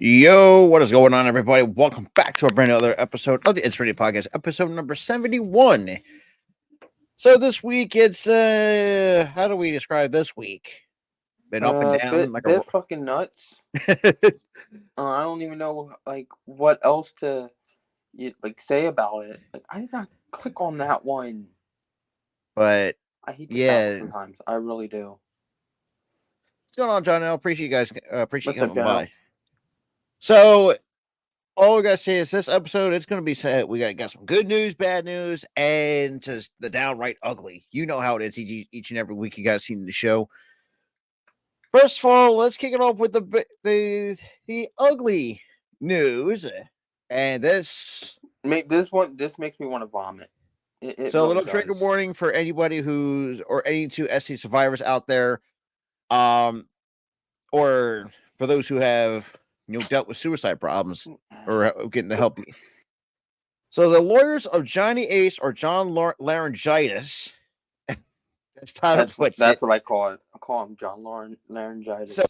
Yo, what is going on, everybody? Welcome back to a brand new other episode of the It's Radio Podcast, episode number 71. So this week, it's how do we describe this week? Been up and down like Bit fucking nuts. a I don't even know what else to say about it. Like, I did not click on that one. but I hate the yeah. sometimes. I really do. What's going on, John? I appreciate you guys appreciate you What's up, coming General? by. So all we gotta say is this episode, it's gonna be set. We got some good news, bad news, and just the downright ugly. You know how it is each and every week you guys seen the show. First of all, let's kick it off with the ugly news, and this This makes me want to vomit. It so a really little trigger does. warning for anybody who's or any two SC survivors out there, or for those who have dealt with suicide problems or getting the help. So the lawyers of Johnny Ace or John Laryngitis, as Tyler puts it. That's what I call it. I call him John Laryngitis. So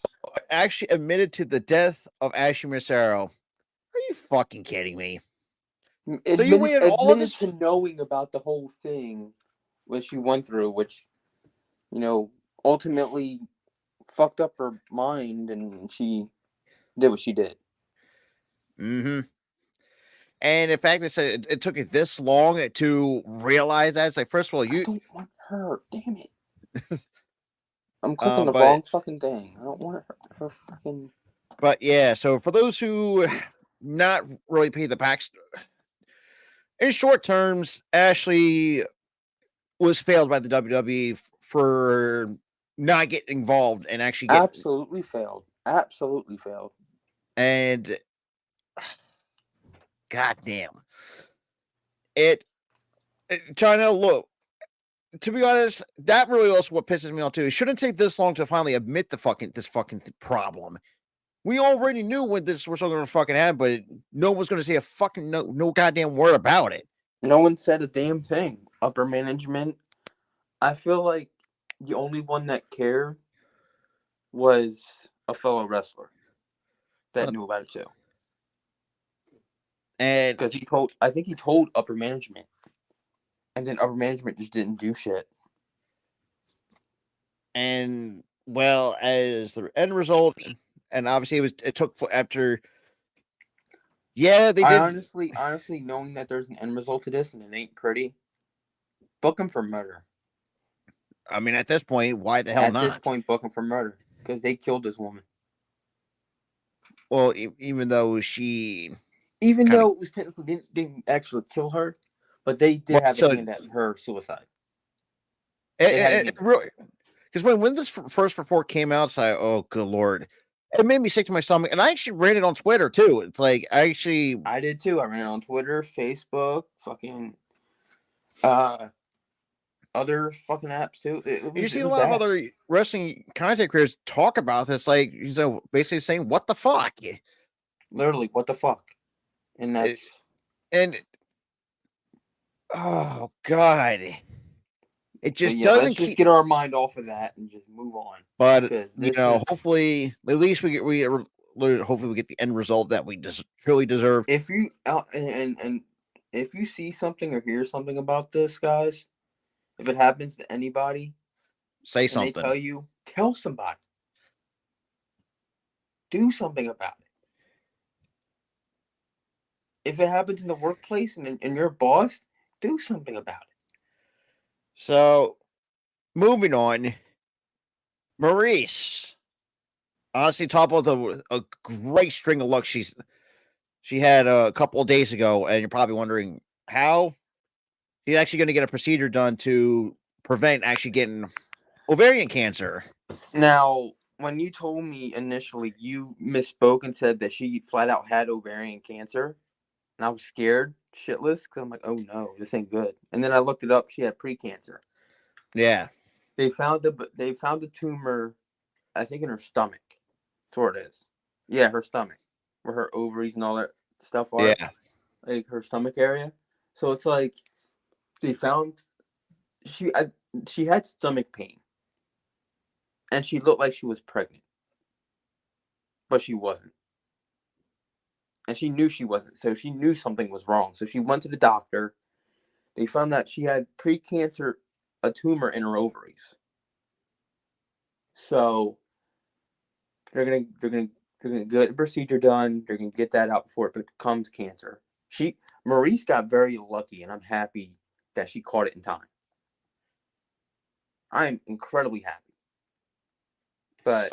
actually admitted to the death of Ashley Massaro. Are you fucking kidding me? So you waited all this to knowing about the whole thing, which she went through, which ultimately fucked up her mind, and she did what she did. Mm-hmm. And in fact, they said it took it this long to realize that. It's like, first of all, I don't want her. Damn it. I'm clicking the wrong fucking thing. I don't want her fucking. But yeah, so for those who not really pay the backstory, in short terms, Ashley was failed by the WWE for not getting involved and actually Absolutely failed. Absolutely failed. And goddamn, China, look, to be honest, that really also what pisses me off too. It shouldn't take this long to finally admit this fucking problem. We already knew when this was going to fucking happen, but no one was going to say a fucking no goddamn word about it. No one said a damn thing. Upper management. I feel like the only one that cared was a fellow wrestler that knew about it too. And because I think he told upper management, and then upper management just didn't do shit. And well, as the end result, and obviously it took after. Yeah, they did. Honestly, knowing that there's an end result to this and it ain't pretty, book him for murder. I mean, at this point, why the hell not? At this point, book him for murder because they killed this woman. Well, even though though it was technically didn't actually kill her, but they did have a hand at her suicide. Really, because when this first report came out, it's like, oh, good lord. It made me sick to my stomach, and I actually read it on Twitter too. It's like I did too. I ran it on Twitter, Facebook, fucking other fucking apps too. You see a lot of other wrestling content creators talk about this, like basically saying, "What the fuck?" Literally, what the fuck? And that's oh god. It just doesn't let's just get our mind off of that and just move on. But hopefully, at least hopefully we get the end result that we truly deserve. If you and if you see something or hear something about this, guys, if it happens to anybody, say something. They tell you, tell somebody. Do something about it. If it happens in the workplace and you're a boss, do something about it. So, moving on, Maurice. Honestly, top of a great string of luck she had a couple of days ago, and you're probably wondering how she's actually going to get a procedure done to prevent actually getting ovarian cancer. Now, when you told me initially, you misspoke and said that she flat out had ovarian cancer, and I was scared shitless because I'm like, oh no, this ain't good. And then I looked it up; she had precancer. Yeah, they found a tumor, I think in her stomach. That's where it is. Yeah, her stomach, where her ovaries and all that stuff are. Yeah, like her stomach area. So it's like they found she had stomach pain, and she looked like she was pregnant, but she wasn't. and she knew she wasn't. So she knew something was wrong. So she went to the doctor. They found that she had precancer, a tumor in her ovaries. So they're gonna get the procedure done. They're gonna get that out before it becomes cancer. Maurice got very lucky, and I'm happy that she caught it in time. I'm incredibly happy. But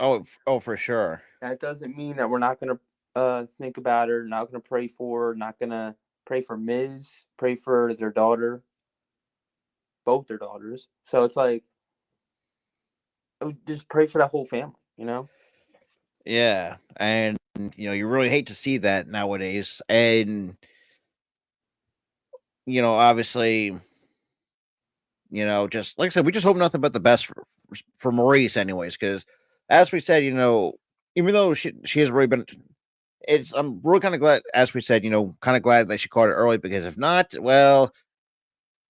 for sure. that doesn't mean that we're not gonna think about her, not gonna pray for her, not gonna pray for Ms., pray for their daughter, both their daughters. So it's like just pray for that whole family, you know? Yeah, and you really hate to see that nowadays, and obviously, just like I said, we just hope nothing but the best for Maurice, anyways, because as we said, even though she has really been, I'm really kind of glad, as we said, kind of glad that she caught it early, because if not, well,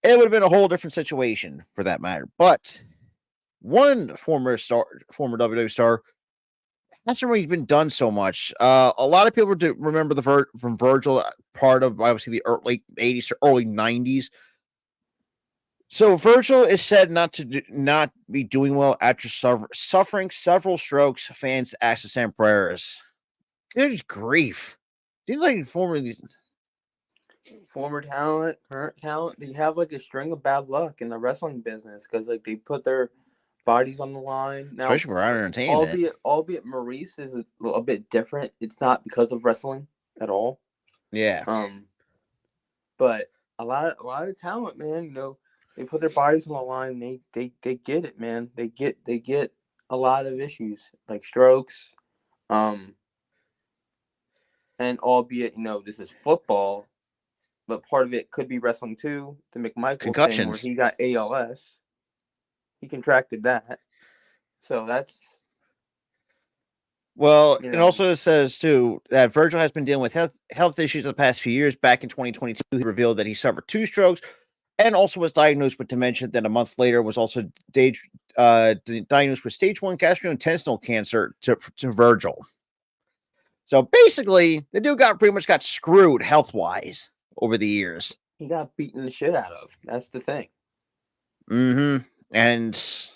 it would have been a whole different situation for that matter. But one former WWE star hasn't really been done so much. A lot of people do remember from Virgil, part of obviously the late '80s to early '90s. So Virgil is said not be doing well after suffering several strokes. Fans asked to send prayers. Good grief! Seems like Former talent, current talent, they have like a string of bad luck in the wrestling business because like they put their bodies on the line. Now, especially for our entertainment. albeit Maurice is a bit different. It's not because of wrestling at all. Yeah. But a lot of talent, man. They put their bodies on the line. They get it, man. They get a lot of issues like strokes, and albeit this is football, but part of it could be wrestling too. The McMichael thing where Concussions. he got ALS, he contracted that. So that's Well, it also says too that Virgil has been dealing with health issues the past few years. Back in 2022, he revealed that he suffered 2 strokes and also was diagnosed with dementia. Then a month later, was also diagnosed with stage 1 gastrointestinal cancer to Virgil. So basically, the dude pretty much got screwed health wise over the years. He got beaten the shit out of. That's the thing. Mm-hmm. And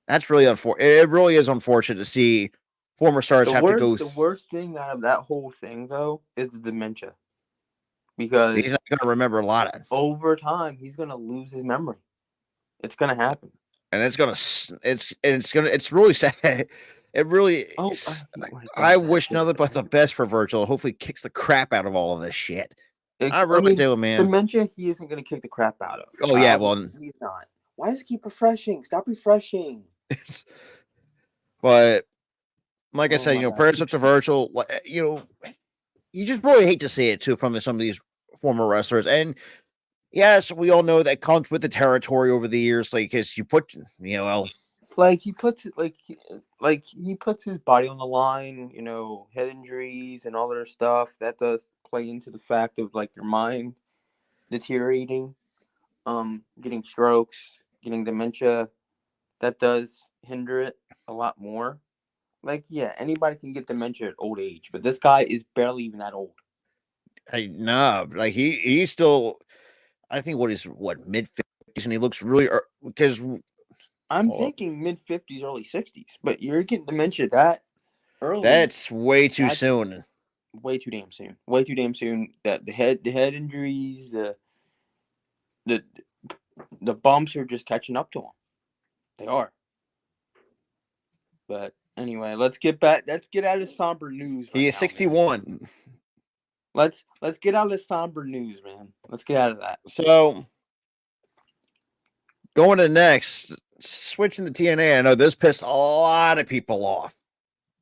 that's really unfortunate. It really is unfortunate to see former stars have to go. The worst thing out of that whole thing, though, is the dementia. Because he's not going to remember a lot of it. Over time, he's going to lose his memory. It's going to happen. And it's really sad. It really. Oh, I wish nothing but the best for Virgil. Hopefully, kicks the crap out of all of this shit. I really do, man. Dementia, he isn't going to kick the crap out of. Oh yeah, well, he's not. Why does it keep refreshing? Stop refreshing. But like I said, prayers up to Virgil. You just really hate to see it too from some of these former wrestlers. And yes, we all know that comes with the territory over the years. Like, because you put, like he puts his body on the line. Head injuries and all that stuff. That does play into the fact of like your mind deteriorating, getting strokes, getting dementia. That does hinder it a lot more. Like, yeah, anybody can get dementia at old age, but this guy is barely even that old. Like he's still, I think mid-50s, and he looks really because I'm thinking mid-50s, early 60s, but you're getting dementia that early. That's way too soon. Way too damn soon. Way too damn soon. That the head injuries, the bumps are just catching up to him. They are. But anyway, let's get out of somber news. He is 61. Man. Let's get out of somber news, man. Let's get out of that. So going to next, switching to TNA. I know this pissed a lot of people off,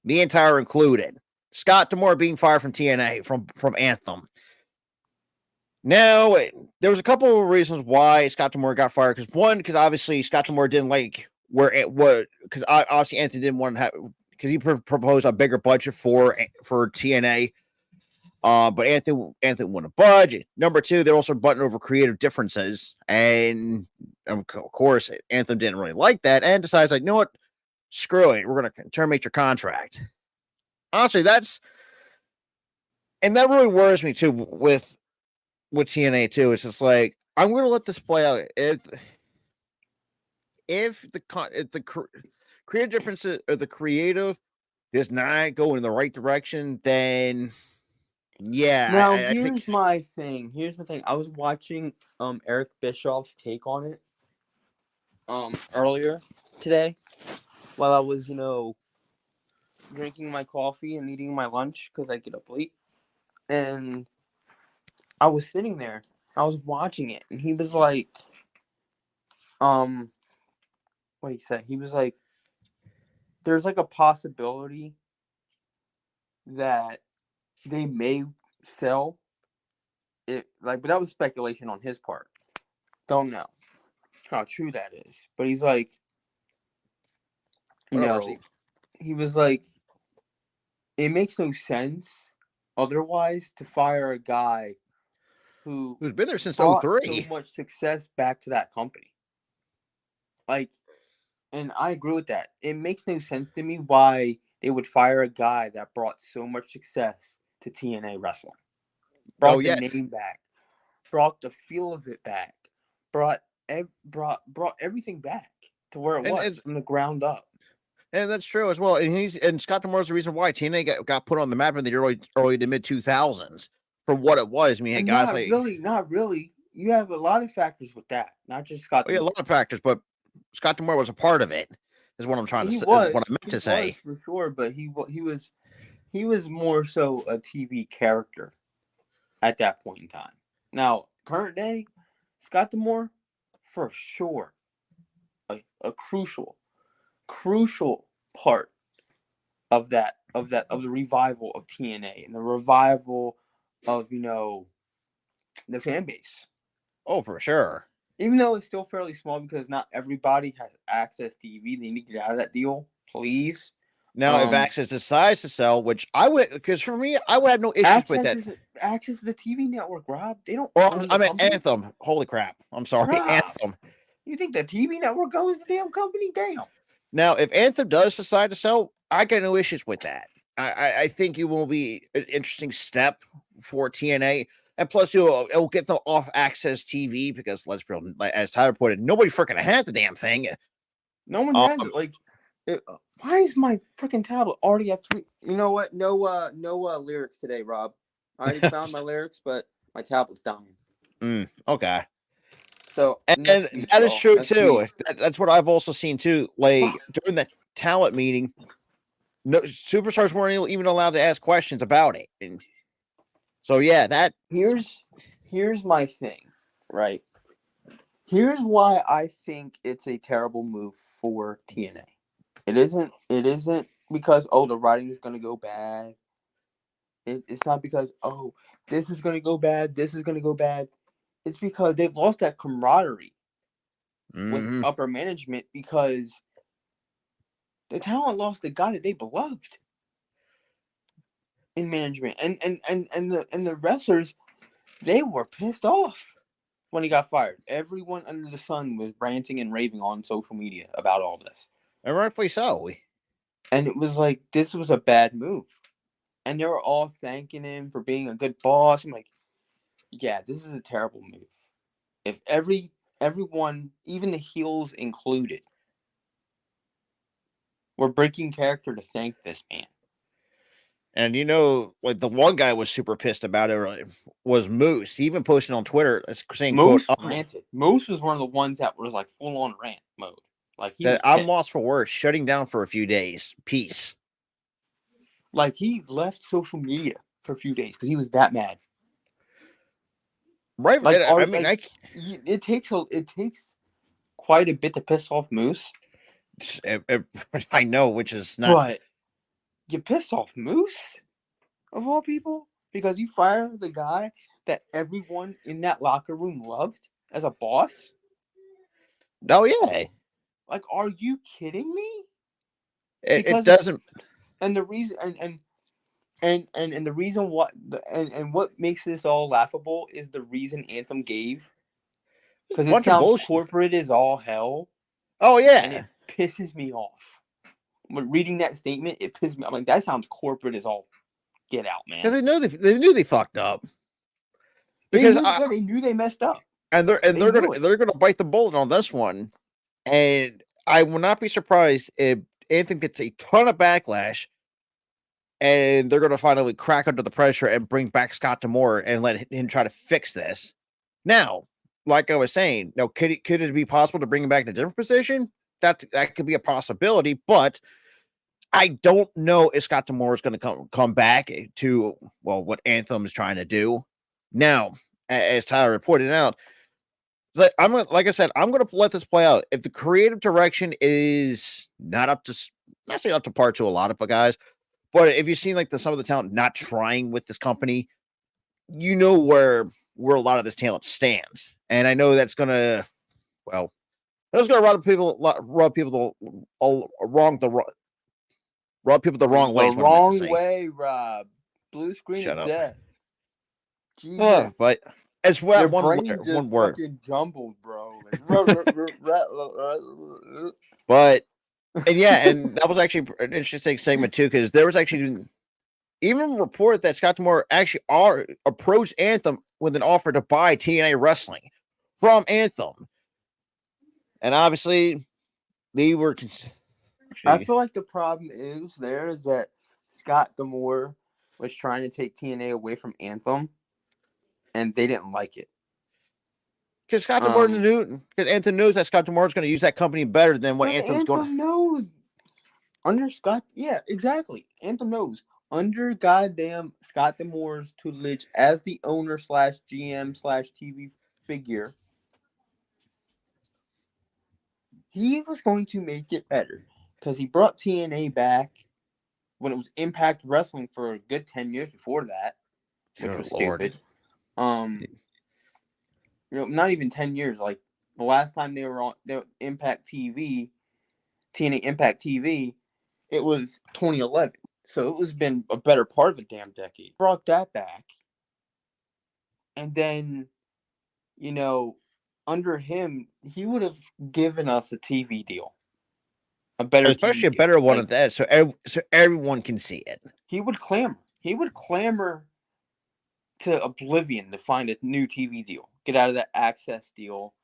me and Tyler included. Scott D'Amore being fired from TNA from Anthem. Now, there was a couple of reasons why Scott D'Amore got fired. Because obviously Scott D'Amore didn't like where it was. Because obviously Anthony didn't want to have, because he proposed a bigger budget for TNA. But Anthony wouldn't budge. Number 2, they're also butting over creative differences, and of course Anthem didn't really like that, and decides like, you know what, screw it, we're gonna terminate your contract. Honestly, that's and that really worries me too with TNA too. It's just like I'm going to let this play out. If the creative differences or the creative does not go in the right direction, then yeah, Now, I think. here's my thing. Here's my thing. I was watching Eric Bischoff's take on it earlier today while I was, drinking my coffee and eating my lunch because I get up late. And I was sitting there. I was watching it, and he was like, what did he say? He was like, there's like a possibility that they may sell it, like, but that was speculation on his part. Don't know how true that is. But he's like, you Whatever. know, he was like, it makes no sense otherwise to fire a guy who Who's been there since brought so '03. much success back to that company. Like, and I agree with that. It makes no sense to me why they would fire a guy that brought so much success to TNA wrestling. Oh Brought the yeah, name back, brought the feel of it back, brought everything back to where it and was from the ground up. and that's true as well. And Scott Demore's the reason why TNA got put on the map in the early to mid 2000s for what it was. I mean, you had And guys like, not really. You have a lot of factors with that, not just Scott oh yeah, a D'Amore. lot of factors, but Scott Demore was a part of it. Is what I'm trying to He say. Is what I was, meant to say. for sure, but he was more so a TV character at that point in time. Now, current day, Scott D'Amore, for sure, a crucial part of the revival of TNA and the revival of the fan base. Oh, for sure. Even though it's still fairly small because not everybody has access to TV, they need to get out of that deal, please. Now, if Access decides to sell, which I would, because for me, I would have no issues with that. Access to the TV network, Rob. They don't Or own the I mean, company. Anthem. Holy crap! I'm sorry, Rob, Anthem. you think the TV network owns the damn company? Damn. Now, if Anthem does decide to sell, I got no issues with that. I think it will be an interesting step for TNA. And plus, it'll get them off Access TV because, let's be real, as Tyler put it, nobody freaking has the damn thing. No one has it. Like, why is my freaking tablet already at 3? You know what? No lyrics today, Rob. I already found my lyrics, but my tablet's dying. Okay. So And week, that is true next too. week. That's what I've also seen too. Like during that talent meeting, no superstars weren't even allowed to ask questions about it. And so yeah, that Here's my thing, right? Here's why I think it's a terrible move for TNA. It isn't because the writing is gonna go bad. It's not because this is gonna go bad, this is gonna go bad. It's because they lost that camaraderie with upper management because the talent lost the guy that they beloved in management. And the wrestlers, they were pissed off when he got fired. Everyone under the sun was ranting and raving on social media about all this. and rightfully so. And it was like, this was a bad move. And they were all thanking him for being a good boss. I'm like, yeah, this is a terrible move. If everyone, even the heels included, were breaking character to thank this man. And like the one guy was super pissed about it was Moose. He even posted on Twitter saying, Moose "quote ranted. Moose was one of the ones that was like full on rant mode. Like he said was I'm pissed. lost for words, shutting down for a few days. Peace." Like he left social media for a few days because he was that mad. Right? Like, I mean, it takes quite a bit to piss off Moose. I know, which is not. But you piss off Moose of all people because you fire the guy that everyone in that locker room loved as a boss. Oh yeah. Like, are you kidding me? It doesn't. And the reason and the reason what makes this all laughable is the reason Anthem gave, because it sounds corporate as all hell. Oh yeah, and it pisses me off. But reading that statement, it pisses me. I'm like, that sounds corporate as all Get out, man. Because they knew they fucked up. They Because knew they messed up. they're gonna bite the bullet on this one. And I will not be surprised if Anthem gets a ton of backlash and they're going to finally crack under the pressure and bring back Scott D'Amore and let him try to fix this. Now, like I was saying, now could it be possible to bring him back in a different position? That could be a possibility, but I don't know if Scott D'Amore is going to come back to what Anthem is trying to do. Now, as Tyler pointed out, like like I said, I'm gonna let this play out. If the creative direction is not up to, not saying up to par to a lot of guys, but if you've seen like some of the talent not trying with this company, you know where a lot of this talent stands, and I know that's gonna rub people the wrong way. The Is what I meant to wrong say. way, Rob. Blue screen Shut of up. death. Jesus. But it's Your one brain just one word. fucking jumbled, bro. But and yeah, and that was actually an interesting segment too, because there was actually even a report that Scott D'Amore actually approached Anthem with an offer to buy TNA Wrestling from Anthem, and obviously they were. I feel like the problem is that Scott D'Amore was trying to take TNA away from Anthem, and they didn't like it. Because Scott D'Amore knew, because Anthem knows that Scott D'Amore is going to use that company better than what Anthem's going to. Anthem knows. Under Scott, yeah, exactly. Anthem knows. Under goddamn Scott D'Amore's tutelage as the owner / GM / TV figure, he was going to make it better because he brought TNA back when it was Impact Wrestling for a good 10 years before that, which was stupid. Not even 10 years. Like the last time they were on Impact TV, TNA Impact TV, it was 2011. So it was been a better part of a damn decade. Brought that back. And then, under him, he would have given us a TV deal. A better Especially TV a better deal. one at that, so everyone can see it. He would clamor. He would clamor to oblivion to find a new TV deal. Get out of that access deal.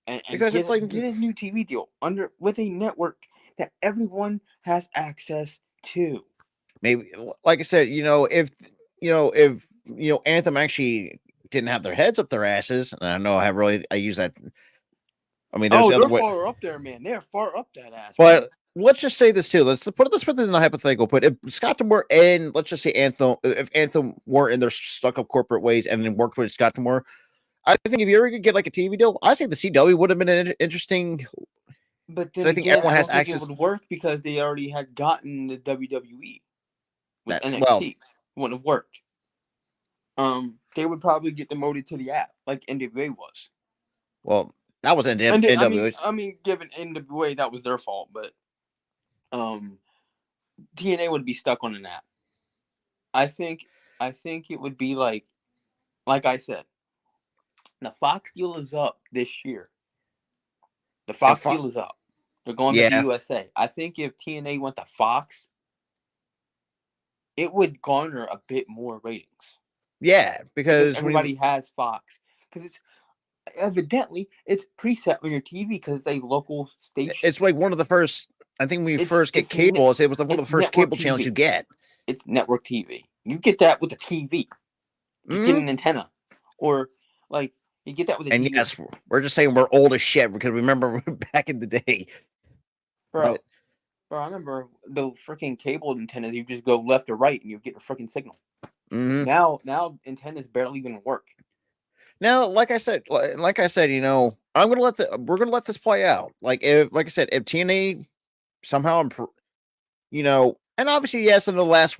And because get, it's like get a new TV deal with a network that everyone has access to. Maybe, like I said, if Anthem actually didn't have their heads up their asses, and I know I use that. I mean, there's they're far up there, man. They're far up that ass. But man. Let's just say this too. Let's put this in the hypothetical. But if Scott D'Amore and let's just say Anthem, if Anthem weren't in their stuck up corporate ways and then worked with Scott D'Amore, I think if you ever could get like a TV deal, I think the CW would have been an interesting. But then I think everyone has access. It would work because they already had gotten the WWE with NXT. Wouldn't have worked. They would probably get demoted to the app like NWA was. Well, that was NWA. I mean, given NWA, that was their fault, but TNA would be stuck on an app. I think it would be like I said, the Fox deal is up this year. The Fox deal is up. They're going to the USA. I think if TNA went to Fox, it would garner a bit more ratings. Yeah, because everybody has Fox. Because it's preset on your TV because it's a local station. It's like one of the first. I think when you first get cable, it was like one of the first cable channels you get. It's network TV. You get that with the TV. You get an antenna, or like you get that with a TV. And yes, we're just saying we're old as shit because remember back in the day, bro. I remember the freaking cable antennas. You just go left or right, and you get a freaking signal. Mm-hmm. Now antennas barely even work. Now, like I said, we're gonna let this play out. Like I said, if TNA somehow and obviously, yes, in the last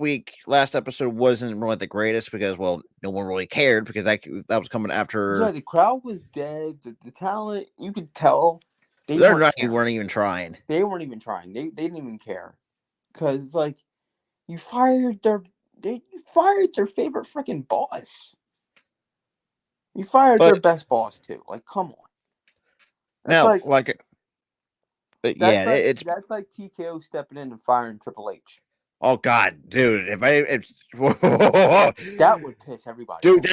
episode wasn't really the greatest because, well, no one really cared because that was coming after. Yeah, the crowd was dead. The talent, you could tell they weren't even trying. They weren't even trying. They didn't even care because like you fired their favorite freaking boss. You fired their best boss too. Like, come on. That's that's like TKO stepping in and firing Triple H. Oh God, dude! That would piss everybody Dude, off.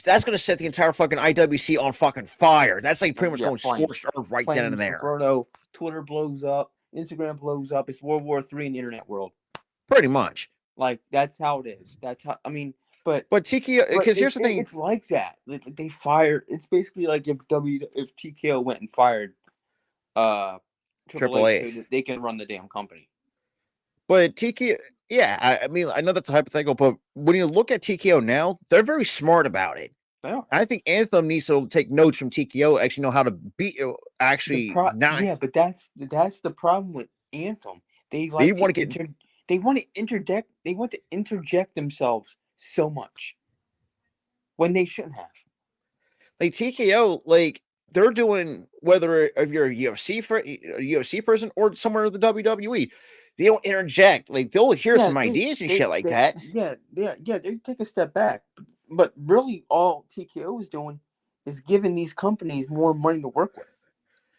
that's gonna set the entire fucking IWC on fucking fire. That's like pretty much Yeah, going scorched earth right then and flames, there. inferno. Twitter blows up. Instagram blows up. It's World War III in the internet world. Pretty much. Like that's how it is. That's how. I mean, But TKO, because here's the thing, it's like that. They fired. It's basically like if TKO went and fired Triple Triple H so H. that they can run the damn company. But TKO, yeah, I mean, I know that's a hypothetical, but when you look at TKO now, they're very smart about it. They are. I think Anthem needs to take notes from TKO, actually know how to beat, not. Yeah, but that's the problem with Anthem. They They like to want to get they want to interject. They want to interject themselves so much when they shouldn't have. like TKO, like they're doing whether if you're a UFC person or somewhere in the WWE, they don't interject. Like they'll hear Yeah, some ideas and shit like that. they take a step back. But really, all TKO is doing is giving these companies more money to work with.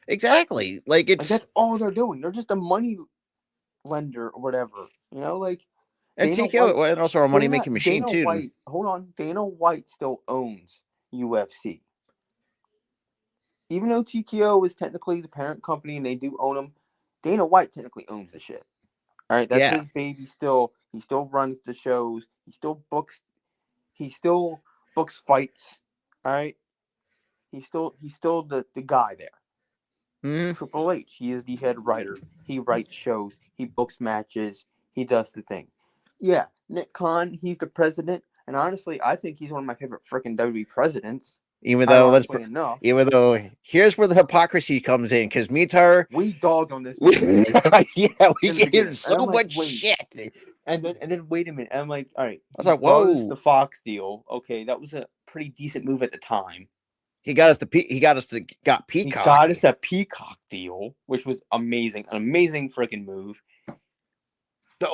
Exactly. Like Like it's that's all they're doing. They're just a money lender or whatever. You know, like and Dana White. TKO and also a money making machine Dana too. White. Hold on, Dana White still owns UFC. Even though TKO is technically the parent company and they do own them, Dana White technically owns the shit. All right, that's Yeah. his baby still. He still runs the shows. He still books fights. All right. He's still the guy there. Hmm. Triple H, he is the head writer. He writes shows. He books matches. He does the thing. Yeah, Nick Khan, he's the president, and honestly, I think he's one of my favorite freaking WWE presidents. Even Ironically enough, here's where the hypocrisy comes in, because me and her, we dogged on this. we in the gave him beginning. so And I'm like, much wait. shit. And then wait a minute. And I'm like, all right. I was He like, brought us whoa. the Fox deal. Okay, that was a pretty decent move at the time. He got us Peacock. He got us the Peacock deal, which was amazing. An amazing freaking move. The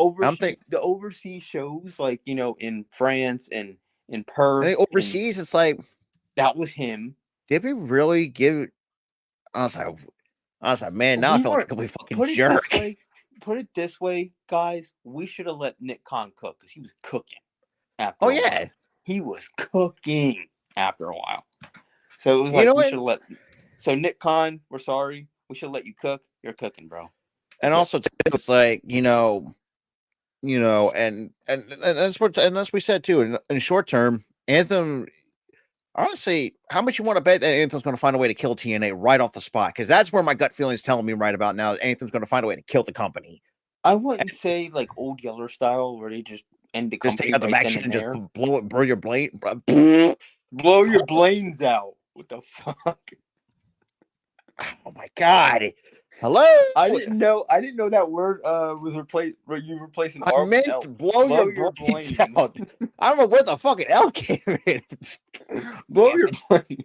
overseas shows, like, you know, in France and in Perth. I think overseas, it's like, that was him. did we really give? I was like, man, now I feel like a complete fucking jerk. Put it this way, guys. We should have let Nick Khan cook because he was cooking. After yeah, he was cooking after a while. So it was like we should let. So Nick Khan, we're sorry. We should let you cook. You're cooking, bro. And also, too, it's like and as we said too, in short term, Anthem. Honestly, how much you want to bet that Anthem's going to find a way to kill TNA right off the spot? Because that's where my gut feeling is telling me right about now. Anthem's going to find a way to kill the company. I wouldn't say like old Yeller style where they just end the company just take out the right back then and there. just blow your blade, blow your blains out. What the fuck? Oh my god! Hello. I didn't know that word was replaced. You replacing I R meant with L. blow your brains out. I don't know where the fucking L came in. Blow your brains.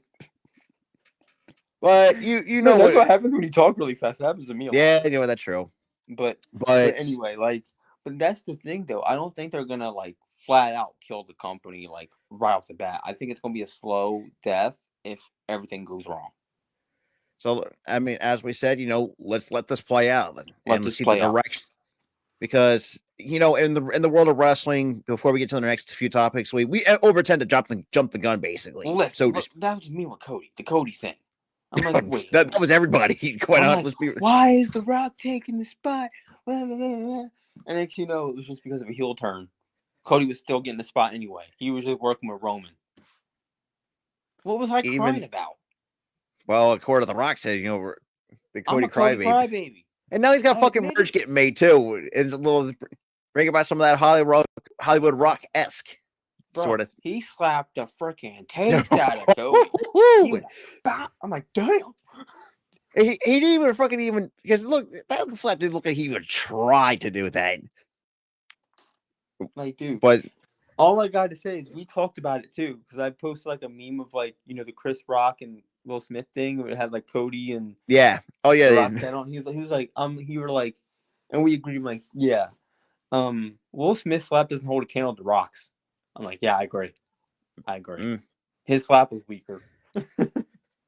But you know that's what happens when you talk really fast. It happens to me a lot. Yeah, you know that's true. But anyway, but that's the thing though. I don't think they're gonna like flat out kill the company like right off the bat. I think it's gonna be a slow death if everything goes wrong. So I mean, as we said, let's let this play out and let's see the direction. Because in the world of wrestling, before we get to the next few topics, we over tend to jump the gun basically. That was me with Cody, the Cody thing. I'm like, wait, that was everybody. Quite honestly, why is The Rock taking the spot? And next it was just because of a heel turn. Cody was still getting the spot anyway. He was just working with Roman. What was I crying about? Well, according to The Rock said, the Cody crybaby. And now he's got fucking merch getting made too. It's a little bringing by some of that Hollywood Rock-esque sort of. He slapped the freaking taste out of Cody. I'm like, damn. He didn't even because look, that slap didn't look like he even tried to do that. Like, dude. But all I got to say is we talked about it too, because I posted like a meme of like the Chris Rock and Will Smith thing where it had like Cody and oh yeah, he was like he were like, and we agreed like Will Smith's slap doesn't hold a candle to Rock's. I'm like, yeah, I agree. His slap was weaker.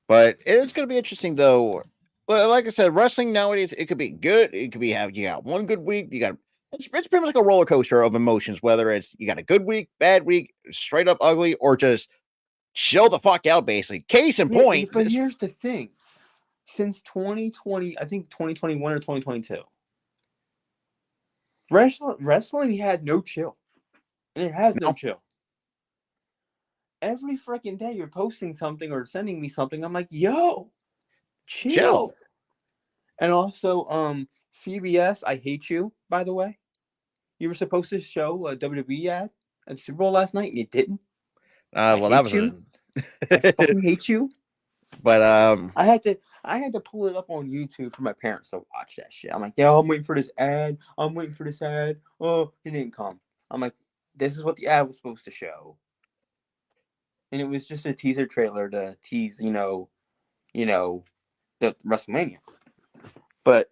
But it's gonna be interesting though. Like I said, wrestling nowadays, it could be good. It could be you got one good week, you got it's pretty much like a roller coaster of emotions, whether it's you got a good week, bad week, straight up ugly, or just chill the fuck out, basically. Case in point. But here's the thing. Since 2020, I think 2021 or 2022, wrestling had no chill. And it has no chill. Every freaking day you're posting something or sending me something. I'm like, yo, chill. And also, CBS, I hate you, by the way. You were supposed to show a WWE ad at the Super Bowl last night and you didn't. Well, that was I fucking hate you. But I had to pull it up on YouTube for my parents to watch that shit. I'm like, yo, I'm waiting for this ad. I'm waiting for this ad. Oh, it didn't come. I'm like, this is what the ad was supposed to show. And it was just a teaser trailer to tease, the WrestleMania. But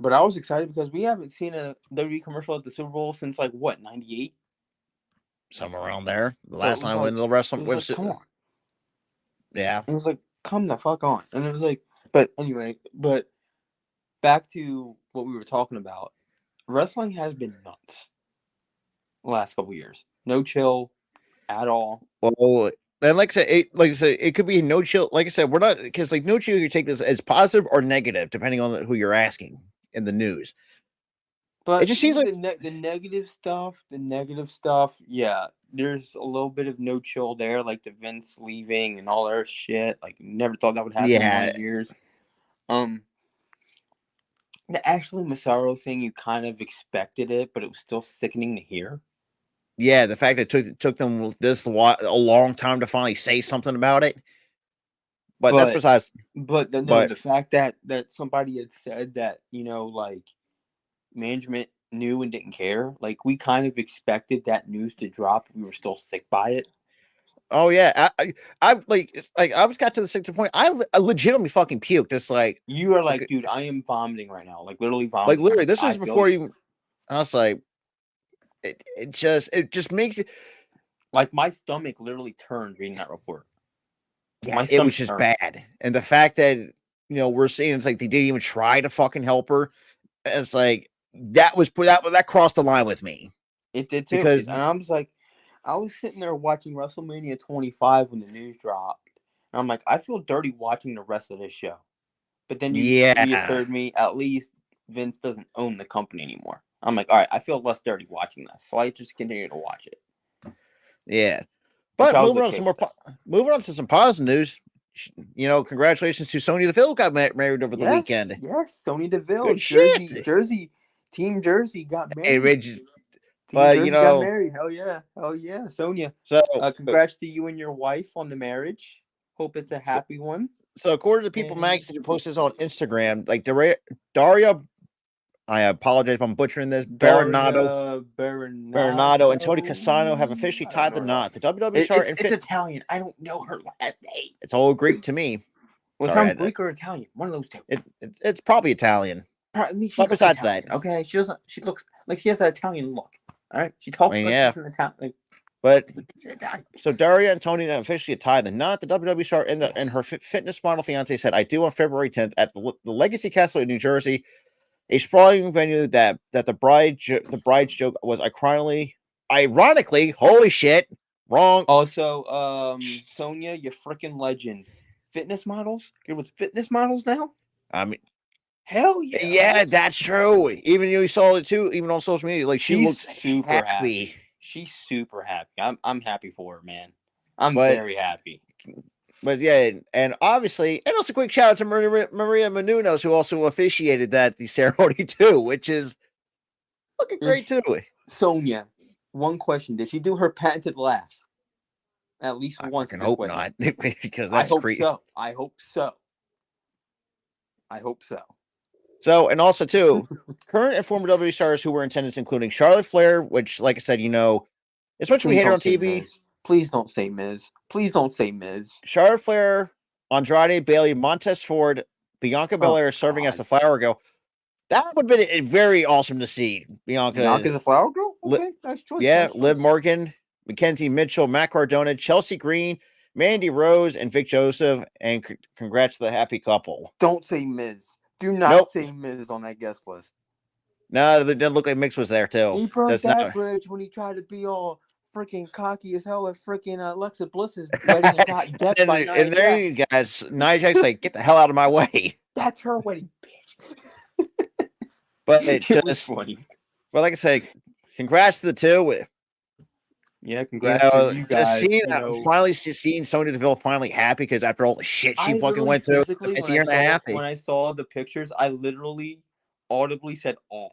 I was excited because we haven't seen a WWE commercial at the Super Bowl since like what, 98? Somewhere around there. The last time when the wrestling was like, come on. Yeah. It was like, come the fuck on. And it was like, but anyway, back to what we were talking about. Wrestling has been nuts the last couple years. No chill at all. Well, and like I said, it could be no chill. Like I said, we're not, because like no chill, you take this as positive or negative depending on who you're asking in the news. But it just seems like the negative stuff. Yeah, there's a little bit of no chill there, like the Vince leaving and all their shit. Like, never thought that would happen in 9 years. The Ashley Massaro thing, you kind of expected it, but it was still sickening to hear. Yeah, the fact that it took them a long time to finally say something about it. But that's besides. But the fact that somebody had said that, like, management knew and didn't care. Like, we kind of expected that news to drop. We were still sick by it. Oh yeah, I got to the sick point. I legitimately fucking puked. It's like you are like, dude, I am vomiting right now. Like, literally vomiting. Like, literally, this is before even. I was like, it just makes it. Like, my stomach literally turned reading that report. Yeah, it was just bad, and the fact that we're seeing it's like they didn't even try to fucking help her. It's like that crossed the line with me. It did too, because and I was like, I was sitting there watching WrestleMania 25 when the news dropped, and I'm like, I feel dirty watching the rest of this show. But then you reassured me, at least Vince doesn't own the company anymore. I'm like, all right, I feel less dirty watching this, so I just continue to watch it. Yeah, but moving on to some positive news. Congratulations to Sonya Deville got married over the weekend. Yes, Sonya Deville, Team Jersey got married. Got married. Hell yeah, Sonya. So, congrats to you and your wife on the marriage. Hope it's a happy one. So, according to People Magazine, who posted this on Instagram, like Daria, I apologize if I'm butchering this. Baronato and Tony Cassano have officially tied the knot. The WWE star. It's Italian. I don't know her last name. It's all Greek to me. Well, it sounds Greek or Italian. One of those two. It's probably Italian. But besides that, okay, she looks like she has an Italian look. All right, she talks like she's an Italian. But so Daria and Tony officially tied the knot. The WWE star and her fitness model fiance said, "I do on February 10th at the Legacy Castle in New Jersey, a sprawling venue that the bride's joke was ironically, holy shit, wrong." Also, Sonya, you freaking legend. Fitness models? You're with fitness models now? I mean, hell yeah. Yeah, that's true. Even you saw it too, even on social media. Like, she looks super happy. She's super happy. I'm happy for her, man. I'm very happy. But yeah, and obviously, and also quick shout out to Maria Menounos, who also officiated the ceremony too, which is looking great too. Sonya, one question: did she do her patented laugh at least once? I hope not, because that's creepy. I hope so. So, and also too, current and former WWE stars who were in attendance, including Charlotte Flair, which, like I said, as much as we hate her on TV. Please don't say Miz. Please don't say Miz. Charlotte Flair, Andrade, Bayley, Montez Ford, Bianca Belair serving as the Flower Girl. That would have been very awesome to see. Bianca's a Flower Girl? Okay, nice choice. Yeah, nice Liv Morgan, Mackenzie Mitchell, Matt Cardona, Chelsea Green, Mandy Rose, and Vic Joseph. And congrats to the happy couple. Don't say Miz. Do not say Miz on that guest list. No, it didn't look like Mix was there too. He broke That's that not. bridge when he tried to be all freaking cocky as hell at freaking Alexa Bliss's wedding and got decked by Nia And there you Jax. guys, Nia Jax like, get the hell out of my way. That's her wedding, bitch. But it It was just, funny. well, like I say, congrats to the two. Yeah, You congrats to know, you just guys. seeing You know, finally seeing Sonya Deville finally happy because after all the shit she I fucking literally went through the physically past year and a half, when I saw the pictures, I literally audibly said "oh."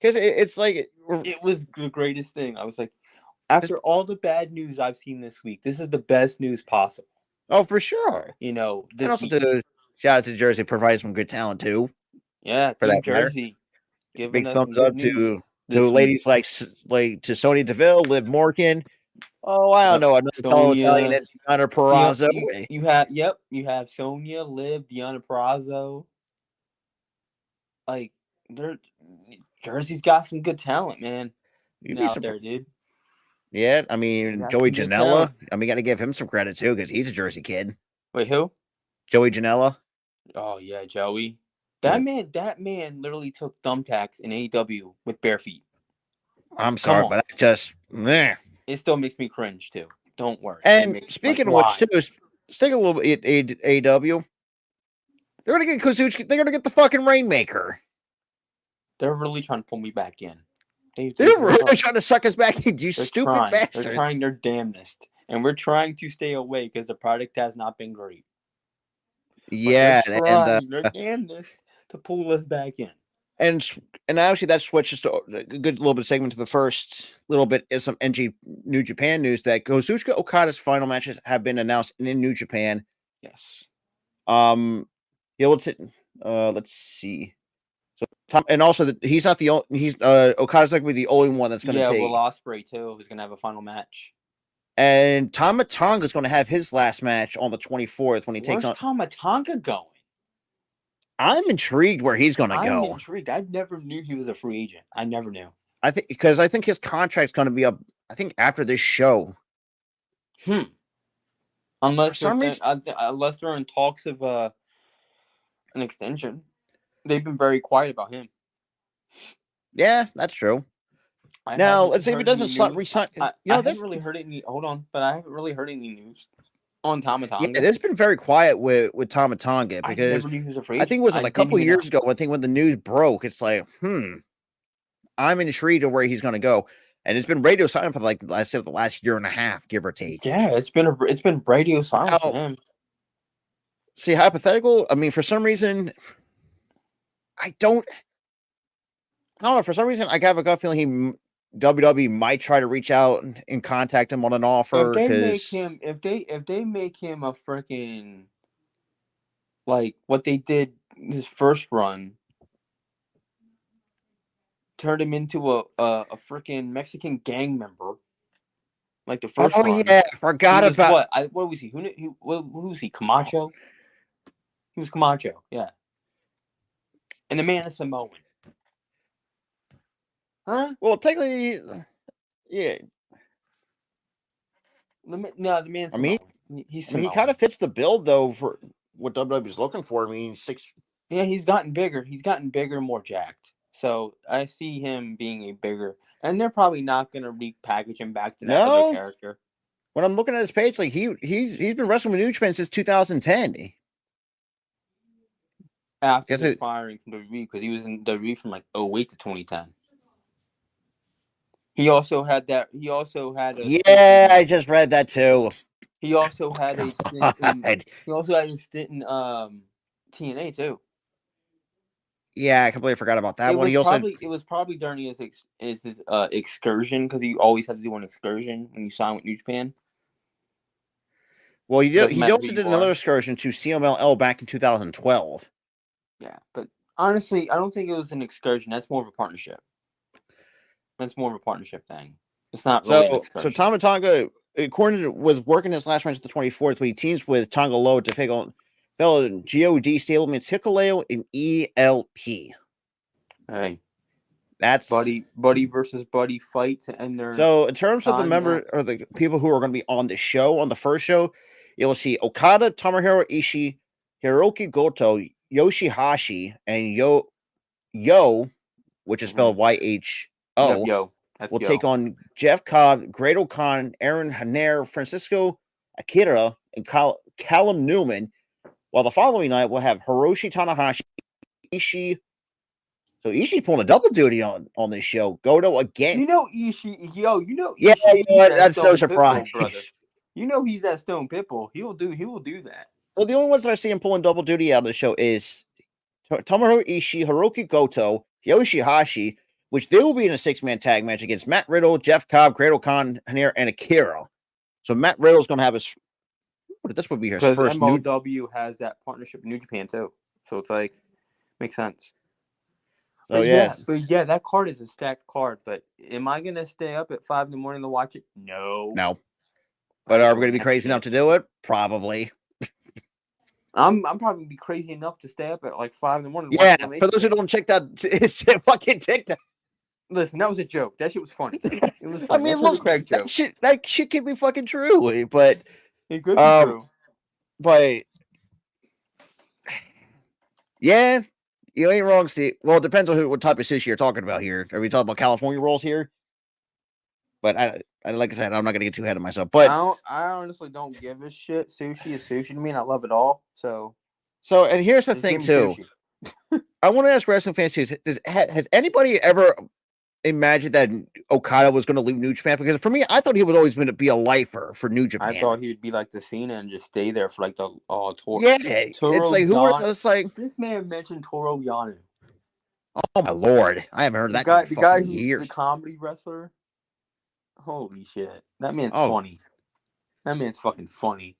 because it's like, It was the greatest thing. I was like, after all the bad news I've seen this week, this is the best news possible. oh, for sure. You know, And this also week. to shout out to Jersey, provides some good talent too, Yeah, for Team that matter. Jersey giving Big us thumbs good up news to this week. ladies like to Sonya Deville, Liv Morgan. Oh, I don't know, another fellow Italian Sonya, and Deanna Perrazzo. you have Sonya, Liv, Deanna Purrazzo. Like, Jersey's got some good talent, man. You'd be Out there, surprised. dude. Yeah, I They mean got Joey some good talent. Janela. I mean, got to give him some credit too because he's a Jersey kid. Wait, who? Joey Janela. Oh yeah, Joey. Yeah. That man literally took thumbtacks in AEW with bare feet. I'm Come sorry, on. but that just meh. It still makes me cringe too. Don't worry. And speaking of which, why? too, stick a little bit at AEW. They're gonna get Kazuchika. They're gonna get the fucking Rainmaker. They're really trying to pull me back in. They're really trying to suck us back in. You They're stupid trying. bastards. They're trying their damnedest, and we're trying to stay away because the product has not been great. Yeah, but they're trying their damnedest to pull us back in. And actually, that switches to a good little bit of segment to the first little bit is some New Japan news that Kazuchika Okada's final matches have been announced in New Japan. Yes. Yeah, let's see. So Tom, and also he's not the only. He's Okada's not going to be the only one that's going to take. Will Ospreay too, who's going to have a final match. And Tama Tonga is going to have his last match on the 24th when he takes on. Where's Tama Tonga going? I'm intrigued where he's going to go. I'm intrigued. I never knew he was a free agent. I never knew. I think his contract's going to be up. I think after this show. Unless they're in talks of an extension. They've been very quiet about him. Yeah, that's true. Now let's see if he doesn't resign. I haven't really heard any. Hold on, but I haven't really heard any news on Tama Tonga. Yeah, it has been very quiet with Tama Tonga because I never knew he was a free agent. I think it was like a couple years ago. I think when the news broke, it's like, I'm intrigued of where he's going to go, and it's been radio silent for like the last year and a half, give or take. Yeah, it's been radio silent for him. See, hypothetical. I mean, for some reason, I don't know. For some reason, I have a gut feeling WWE might try to reach out and contact him on an offer. If they make him a freaking like what they did his first run, turned him into a freaking Mexican gang member, like the first run. Oh yeah, forgot about what was he? Who was he? Camacho. He was Camacho, yeah. And the man is Samoan. Huh? Well, technically, yeah. The man's Samoan. He's Samoan. He kind of fits the build though for what WWE's looking for. I mean, Yeah, he's gotten bigger. He's gotten bigger, more jacked. So I see him being a bigger, and they're probably not going to repackage him back to that other character. When I'm looking at his page, like he's been wrestling with New Japan since 2010. After retiring from WWE, because he was in WWE from like 08 to 2010. He also had a yeah, I just read that too. He also had a stint in TNA too. Yeah, I completely forgot about that one. It was probably during his excursion, because he always had to do an excursion when you signed with New Japan. Well, he also did another excursion to CMLL back in 2012. Yeah, but honestly, I don't think it was an excursion. That's more of a partnership. That's more of a partnership thing. It's not really an excursion. So Tama Tonga, according with working his last match at the 24th, when he teams with Tonga Loa to take on fellow God stablemates Hikuleo and ELP. Hey, that's buddy versus buddy fight to end their. So in terms of the member or the people who are going to be on the show, on the first show, you will see Okada, Tomohiro Ishii, Hiroki Goto, Yoshihashi, and Yo which is spelled YHO, Yep, yo. That's will yo. take on Jeff Cobb, Great O'Con, Aaron Hanair, Francisco Akira, and Callum Newman. While the following night we'll have Hiroshi Tanahashi, Ishii. So Ishii's pulling a double duty on this show. Goto again. You know Ishii, yo. You know Ishii. Yeah, you know what? That That's no Stone surprise. Pitbull, brother. You know he's that Stone Pitbull. He will do that. Well, the only ones that I see him pulling double duty out of the show is Tomohiro Ishii, Hiroki Goto, Yoshihashi, which they will be in a 6-man tag match against Matt Riddle, Jeff Cobb, Great O'Con, Hanair, and Akira. So Matt Riddle's going to have his. This would be his Because first. MLW has that partnership with New Japan too, so it's like makes sense. So yeah, that card is a stacked card. But am I gonna stay up at 5 a.m. to watch it? No. But are we going to be crazy enough to do it? Probably. I'm probably be crazy enough to stay up at like 5 a.m. Yeah, for those who don't check that, it's fucking TikTok. Listen, that was a joke. That shit was funny. It was funny. I mean, look, that shit could be fucking true, but it could be true. But yeah, you ain't wrong, Steve. Well, it depends on what type of sushi you're talking about here. Are we talking about California rolls here? But I like I said, I'm not gonna get too ahead of myself. But I honestly don't give a shit. Sushi is sushi to me, and I love it all. So and here's the thing too. I want to ask wrestling fans too: has anybody ever imagined that Okada was going to leave New Japan? Because for me, I thought he was always going to be a lifer for New Japan. I thought he would be like the Cena and just stay there for like the tour. Yeah, it's like who was it's like this man mentioned Toru Yano. Oh my lord, I haven't heard that guy in years. The comedy wrestler. Holy shit, that man's funny. That man's fucking funny.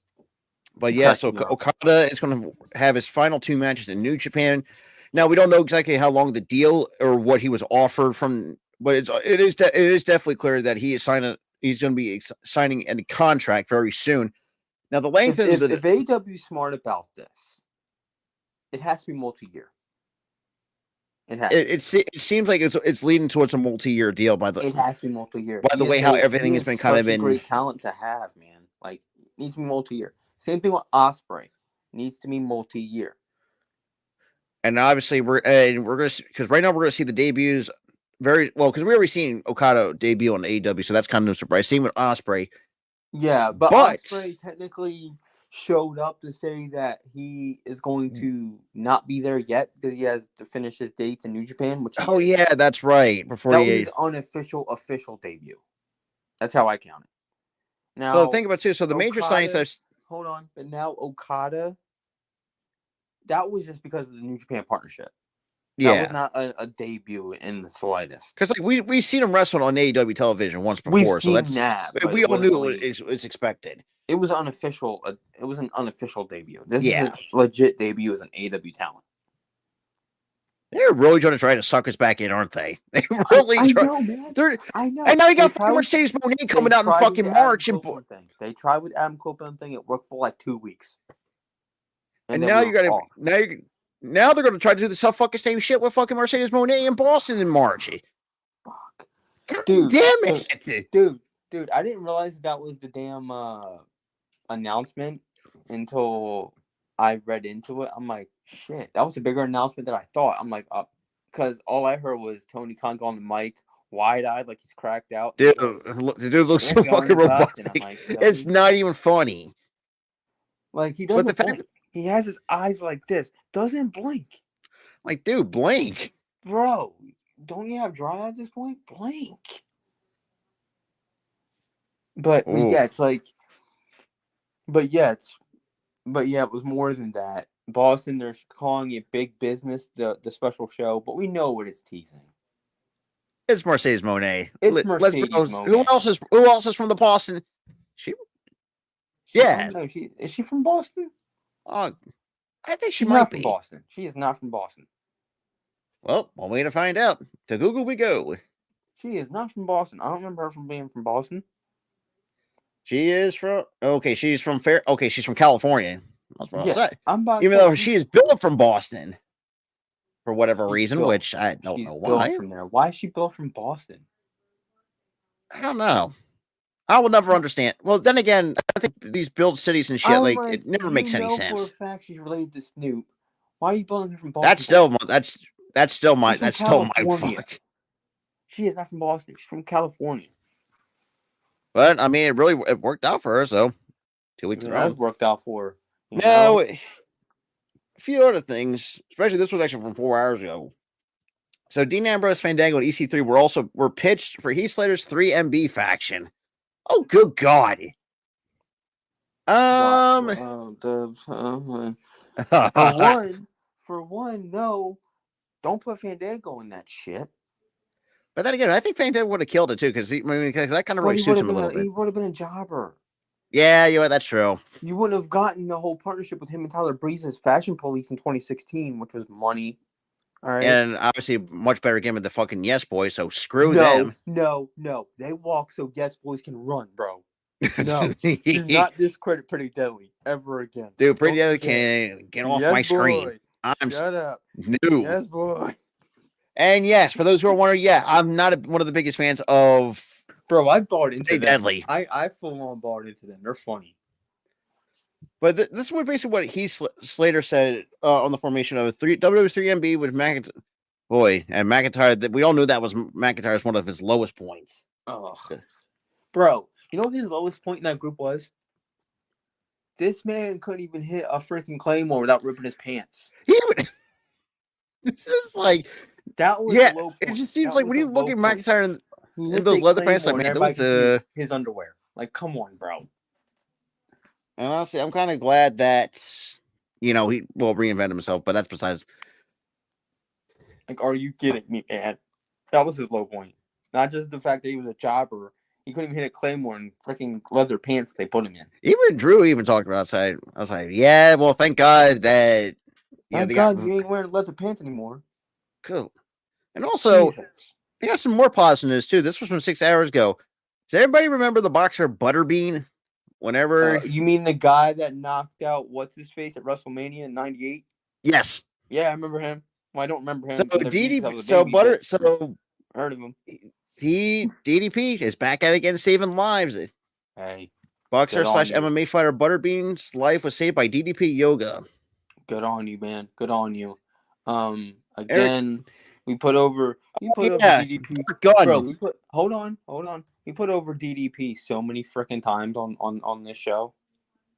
But yeah, so Okada is going to have his final 2 matches in New Japan. Now we don't know exactly how long the deal or what he was offered from, but it is definitely clear that he's going to be signing a contract very soon. Now the length if AEW is smart about this, it has to be multi-year. It seems like it's leading towards a multi-year deal it has to be multi-year. By the way, how everything has been kind of great talent to have, man. Like it needs to be multi-year. Same thing with Ospreay. Needs to be multi-year. And obviously we're gonna because right now we're gonna see the debuts very well because we already seen Okada debut on AEW, so that's kind of no surprise. Same with Ospreay. Yeah, but Ospreay technically showed up to say that he is going to not be there yet because he has to finish his dates in New Japan. Yeah, that's right. That was his unofficial official debut. That's how I count it. Now, so think about too. So the major signings. Hold on, but now Okada. That was just because of the New Japan partnership. That was not a debut in the slightest. Because like we seen him wrestle on AEW television once before, so we all knew it was expected. It was unofficial. It was an unofficial debut. This is a legit debut as an AEW talent. They're really going to try to suck us back in, aren't they? They really. I know, man. I know. And now you got Mercedes Moné coming out in fucking March, they tried with Adam Copeland thing. It worked for like 2 weeks. And now you got to now they're going to try to do the fucking same shit with fucking Mercedes Moné in Boston in March. Fuck, dude, damn it, dude! I didn't realize that was the damn announcement until I read into it. I'm like, shit, that was a bigger announcement than I thought. I'm like, because all I heard was Tony Khan go on the mic, wide-eyed, like he's cracked out. Dude, the dude looks so fucking robotic. Like, it's not even funny. Like he doesn't. He has his eyes like this. Doesn't blink. Like, dude, blink. Bro, don't you have dry eye at this point? Blink. But yeah, it's like. But yeah, it was more than that. Boston, they're calling it big business, the special show, but we know what it's teasing. It's Mercedes Moné. It's Mercedes Moné. Who else is from the Boston? Is she from Boston? I think she's not from Boston. She is not from Boston. Well, one way to find out. To Google we go. She is not from Boston. I don't remember her from being from Boston. She is from she's from she's from California. That's what I'll say. Even though she is built from Boston for whatever reason, which I don't know why. From there. Why is she built from Boston? I don't know. I will never understand. Well, then again, I think these build cities and shit, it never makes any sense. For a fact she's related to Snoop. Why are you building her from Boston? That's That's still my She's from California. fuck. She is not from Boston. She's from California. But I mean, it worked out for her. So 2 weeks It in a has row. worked out for her. You Now, know? a few other things, especially this was actually from 4 hours ago. So Dean Ambrose, Fandango, and EC3 were pitched for Heath Slater's 3MB faction. Oh, good God. For one, no. Don't put Fandango in that shit. But then again, I think Fandango would have killed it too, because that kind of really suits him a little bit. He would have been a jobber. Yeah, you know, that's true. You wouldn't have gotten the whole partnership with him and Tyler Breeze as Fashion Police in 2016, which was money. All right. And obviously, much better game with the fucking Yes Boys, so screw them. No. They walk so Yes Boys can run, bro. No. Do not discredit Pretty Deadly ever again. Dude, Pretty Deadly can get off my screen. Shut up. New. Yes, boy. And yes, for those who are wondering, yeah, I'm not one of the biggest fans of. Bro, I bought into Pretty them. Deadly. I full on bought into them. They're funny. But this is basically what Heath Slater said on the formation of WWE's 3MB with McIntyre. Boy, and McIntyre, that we all knew that was McIntyre's one of his lowest points. Oh, bro, you know what his lowest point in that group was? This man couldn't even hit a freaking Claymore without ripping his pants. This is like that was a low point. It just seems like when you look at McIntyre in those leather pants, like man, everybody can see his underwear. Like, come on, bro. And honestly, I'm kind of glad that he will reinvent himself, but that's besides. Like, are you kidding me, man? That was his low point. Not just the fact that he was a jobber. He couldn't even hit a Claymore in freaking leather pants they put him in. Even Drew talked about outside. I was like, yeah, well, thank God that. Thank God you ain't wearing leather pants anymore. Cool. And also, we got some more positive news, too. This was from 6 hours ago. Does everybody remember the boxer Butterbean? Whenever. You mean the guy that knocked out what's-his-face at WrestleMania in 98? Yes. Yeah, I remember him. Well, I don't remember him. So DDP, I heard of him. DDP is back at it again, saving lives. Hey. Boxer / MMA fighter Butterbean's life was saved by DDP Yoga. Good on you, man. Good on you. Again, we put over DDP. Bro, hold on. We put over DDP so many freaking times on this show.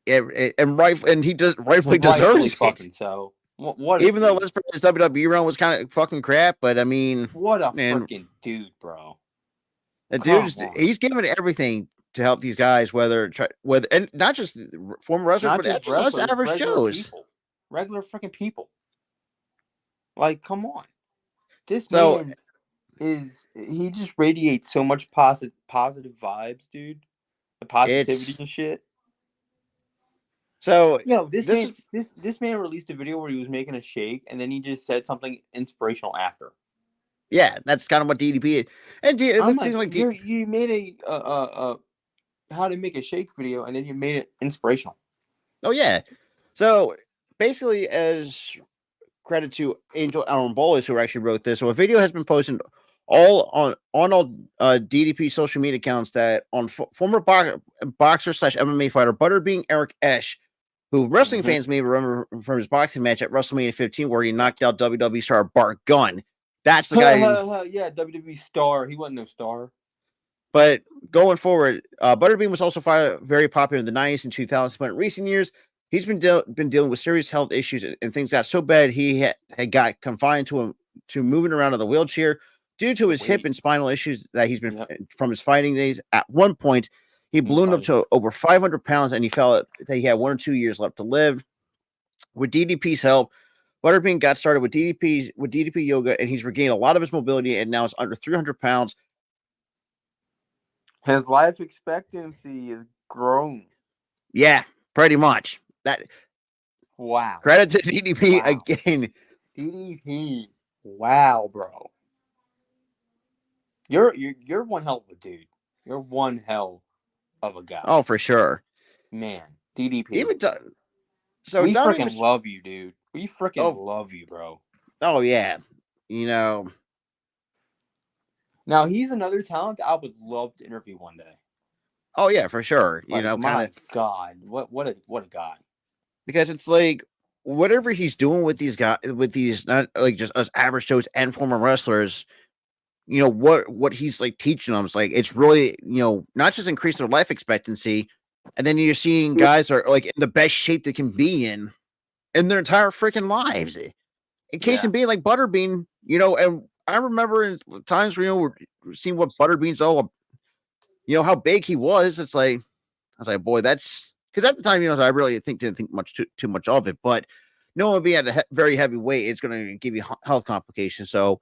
Yeah, and he rightfully deserves it. So what? Even though his WWE run was kind of fucking crap, but I mean, what a freaking dude, bro. The dude, he's giving everything to help these guys, and not just former wrestlers, but just us average Joes. Regular freaking people. Like, come on. This man he just radiates so much positive vibes, dude. The positivity and shit. So this man released a video where he was making a shake, and then he just said something inspirational after. Yeah, that's kind of what DDP is. And you made a how to make a shake video, and then you made it inspirational. Oh yeah. So basically, as credit to Angel Arambolis, who actually wrote this, so a video has been posted all on all DDP social media accounts that on former boxer / MMA fighter Butterbean Eric Esch, who wrestling fans may remember from his boxing match at WrestleMania 15, where he knocked out WWE star Bart Gunn. That's the guy. Yeah, WWE star. He wasn't no star. But going forward, Butterbean was also very popular in the 90s and 2000s, but in recent years, he's been dealing with serious health issues, and things got so bad he had got confined to moving around in the wheelchair due to his hip and spinal issues that he's been from his fighting days. At one point, he ballooned up to over 500 pounds, and he felt that he had 1 or 2 years left to live. With DDP's help, Butterbean got started with DDP Yoga, and he's regained a lot of his mobility, and now is under 300 pounds. His life expectancy is grown. Yeah, pretty much. Wow. Credit to DDP again. DDP. Wow, bro. You're one hell of a dude. You're one hell of a guy. Oh, for sure. Man, DDP. We freaking love you, dude. We freaking love you, bro. Oh yeah. You know. Now he's another talent that I would love to interview one day. Oh yeah, for sure. God, what a guy. Because it's like whatever he's doing with these guys, with these not like just us average Joes and former wrestlers, what he's like teaching them is like it's really not just increase their life expectancy, and then you're seeing guys are like in the best shape they can be in their entire freaking lives. In case Yeah. in being like Butterbean, and I remember in times where we're seeing what Butterbean's all, how big he was. It's like I was like, boy, that's because at the time, I really didn't think much too much of it, but knowing being at a very heavy weight, it's going to give you health complications. So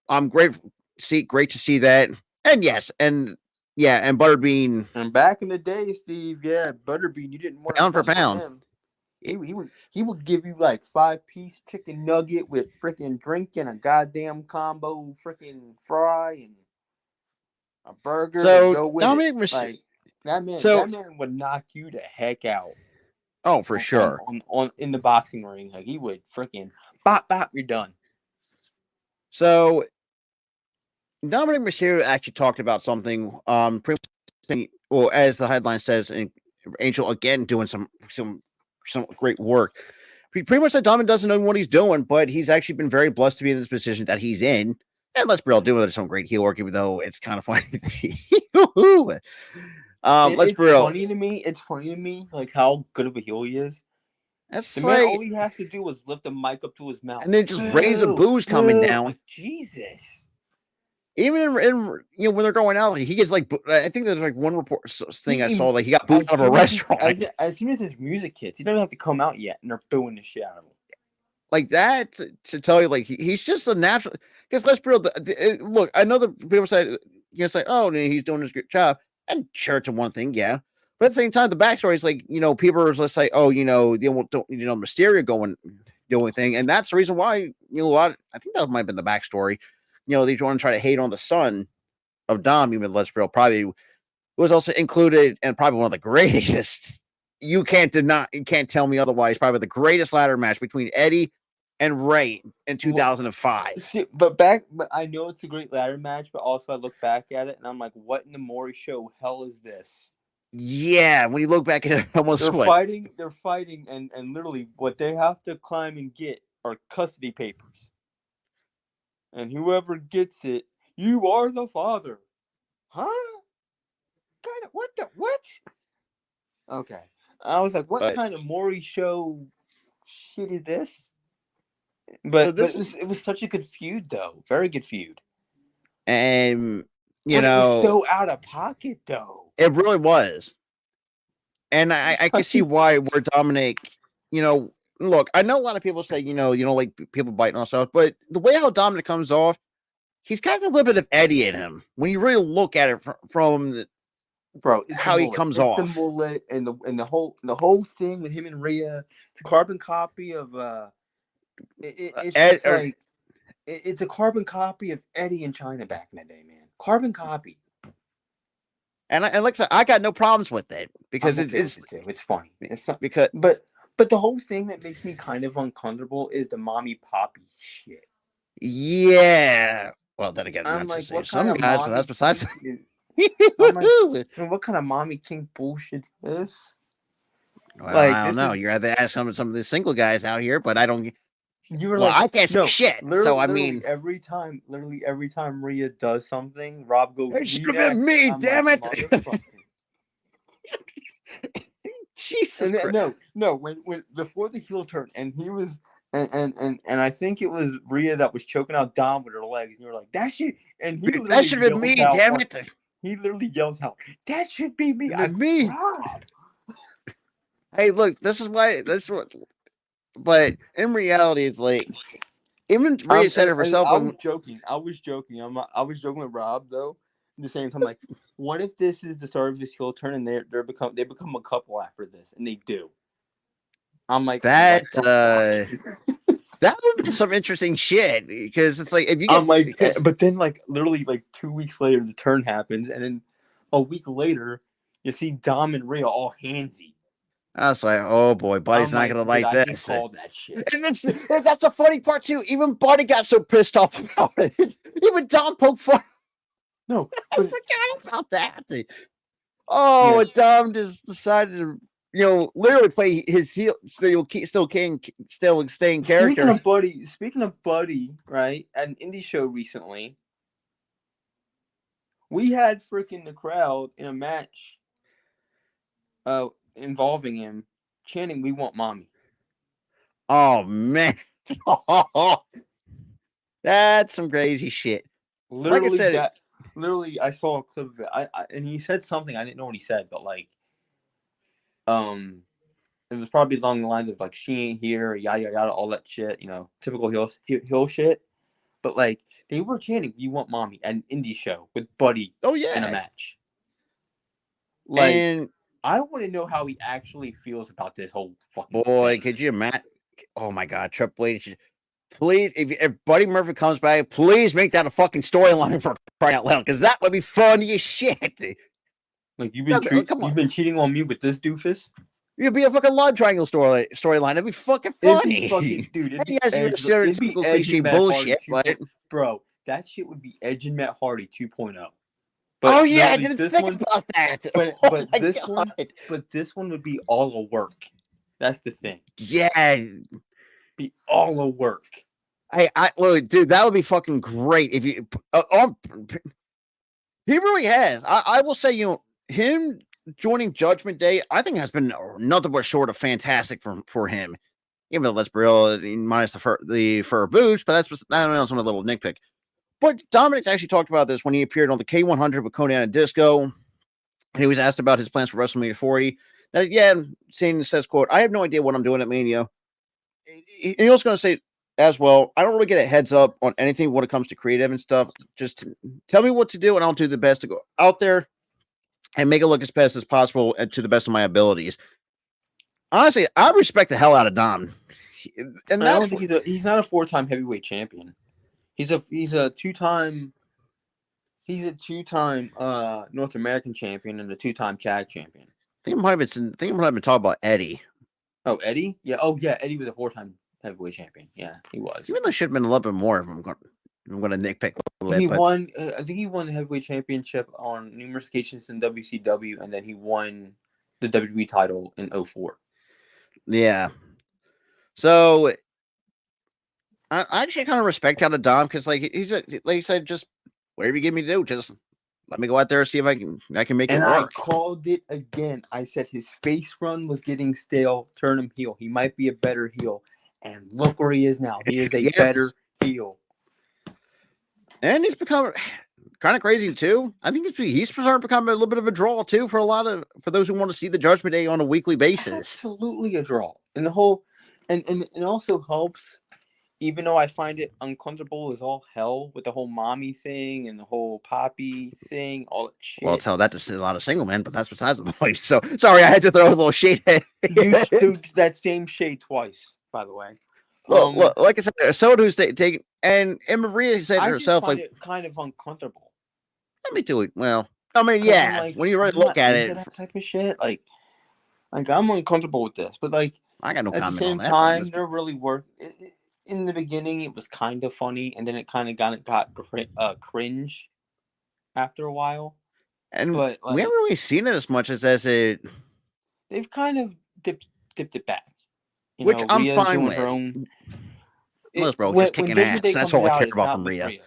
I'm great to see that, and yes, and yeah, and Butterbean And back in the day, Steve, yeah, Butterbean, you didn't want to pound for mess with pound. him. He would give you like 5-piece chicken nugget with freaking drink and a goddamn combo freaking fry and a burger to So go with it. Dominic Mysterio. Like that So man would knock you the heck out. oh, for sure. On in the boxing ring. Like he would freaking bop bop, you're done. So Dominic Mysterio actually talked about something. Well, as the headline says, and Angel again doing some great work. He pretty much said Dominic doesn't know what he's doing, but he's actually been very blessed to be in this position that he's in. And let's be real, doing some great heel work, even though it's kind of funny. Let's be real. It's funny to me, like how good of a heel he is. That's The like, man, all he has to do is lift the mic up to his mouth, and then just raise the booze coming down. Like, Jesus. Even in when they're going out, like, he gets like, I think there's like one report thing I saw, like he got booed out of a restaurant. As soon as his music hits, he doesn't have to come out yet, and they're booing the shit out of him. Like that to tell you, like he's just a natural. Because let's be real. Look, I know that people say, say, oh, he's doing his good job, and sure, it's one thing, yeah. But at the same time, the backstory is like, people are just like, oh, Mysterio doing thing, and that's the reason why a lot. I think that might have been the backstory. They want to try to hate on the son of Dom. Even let's be real, probably was also included, and probably one of the greatest. You can't tell me otherwise. Probably the greatest ladder match between Eddie and Ray in 2005. See, but I know it's a great ladder match, but also I look back at it and I'm like, what in the Maury show hell is this? Yeah, when you look back at it, almost they're fighting, and literally what they have to climb and get are custody papers. And whoever gets it, you are the father. Huh? Kind of what? Okay. I was like, what kind of Maury show shit is this? But it was such a good feud, though. Very good feud. And it was so out of pocket, though. It really was. And I can see why where Dominic, look, I know a lot of people say, you don't like people biting on stuff, but the way how Dominic comes off, he's got a little bit of Eddie in him. When you really look at it from how he comes off, the mullet and the whole thing with him and Rhea, the carbon copy of it's a carbon copy of Eddie in China back in the day, man. Carbon copy. And like I said, I got no problems with it because it's funny. It's not because but the whole thing that makes me kind of uncomfortable is the mommy poppy shit. Yeah. Well, then again, I'm like, what some guys, but that's besides. What kind of mommy king bullshit is this? Well, I don't know. You rather ask some of the single guys out here, but I don't. You were like, I can't say shit. So I mean, every time Rhea does something, Rob goes, "It should have been me, damn it!" Jesus. No. When before the heel turn, and he was, and I think it was Rhea that was choking out Dom with her legs, and you were like, that should have been me, damn it. He literally yells out, "That should be me!" Me. Hey, look, this is why. That's what. But in reality, it's like even Rhea said it herself. I was joking. I was joking with Rob though. At the same time, like, what if this is the start of this heel turn and they become a couple after this, and they do? I'm like that. That would be some interesting shit because it's like if you get. I'm like, but then like literally like 2 weeks later, the turn happens, and then a week later, you see Dom and Rhea all handsy. I was like, oh boy, Buddy's not gonna like this. I just called that shit. And that's the funny part too. Even Buddy got so pissed off about it. Even Dom poked fun. No, I forgot about that. Oh, yeah. Dom just decided to literally play his heel, still staying character. Speaking of Buddy, right? At an indie show recently, we had freaking the crowd in a match involving him chanting, "We want mommy." Oh man, that's some crazy shit. Like I said, Literally, I saw a clip of it. And he said something I didn't know what he said, but like, it was probably along the lines of like, "She ain't here," yada yada yada, all that shit. Typical heel shit. But like, they were chanting, "You want mommy" at an indie show with Buddy oh in a yeah, match. Like, and I want to know how he actually feels about this whole fucking boy, thing. could you imagine? Oh my god, Triple H. Please, if Buddy Murphy comes back, please make that a fucking storyline for crying out loud, because that would be funny as shit. Like, Come on, you've been cheating on me with this doofus. it'd be a fucking love triangle storyline. It'd be fucking It'd be funny. fucking, dude. And you guys, your It'd be stereotypical Edge cliche and Matt Hardy bullshit, but bro, that shit would be Edge and Matt Hardy 2.0. oh But yeah, I literally, didn't think about that. but Oh but my this god, this one would be all a work. That's the thing. yeah. Be all a work. Hey, look, dude, that would be fucking great if you. He really has. I will say, him joining Judgment Day, I think has been nothing but short of fantastic for him. Even though, let's be real, minus the fur boots, but that's some little nitpick. But Dominic actually talked about this when he appeared on the K100 with Conan and Disco, and he was asked about his plans for WrestleMania 40. That saying says, "quote I have no idea what I'm doing at Mania." He was going to say as well, I don't really get a heads up on anything when it comes to creative and stuff. Just tell me what to do, and I'll do the best to go out there and make it look as best as possible and to the best of my abilities. Honestly, I respect the hell out of Dom. And I don't think he's not a 4-time heavyweight champion. He's a two-time North American champion and a 2-time tag champion. I think it might have been talking about Eddie. Oh, Eddie? Yeah. Oh, yeah. Eddie was a 4-time heavyweight champion. Yeah, he was. Even though should have been a little bit more. I'm going to nitpick a little bit. He won. I think he won the heavyweight championship on numerous occasions in WCW, and then he won the WWE title in 2004. Yeah. So I actually kind of respect out of Dom because like he said, just whatever you give me to do, just let me go out there and see if I can make it work. I called it again. I said his face run was getting stale. Turn him heel. He might be a better heel. And look where he is now. He is a better heel. And he's become kind of crazy too. I think he's starting to become a little bit of a draw too for those who want to see the Judgment Day on a weekly basis. Absolutely a draw. And the whole and it also helps. Even though I find it uncomfortable as all hell with the whole mommy thing and the whole poppy thing, all that shit. Well, tell that to a lot of single men, but that's besides the point. So sorry, I had to throw a little shade at you. Used that same shade twice, by the way. Look, like I said, someone who's taking and Maria said herself, I just find it kind of uncomfortable. Let me do it. Well, I mean, yeah, like, when you really look at it, that type of shit, like I'm uncomfortable with this, but like I got no comment on that. At the same time, they're really in the beginning, it was kind of funny, and then it kind of got cringe after a while. And but we haven't really seen it as much as it. They've kind of dipped it back, which I'm fine with. Bro, just kicking ass. That's all I care about from Rhea.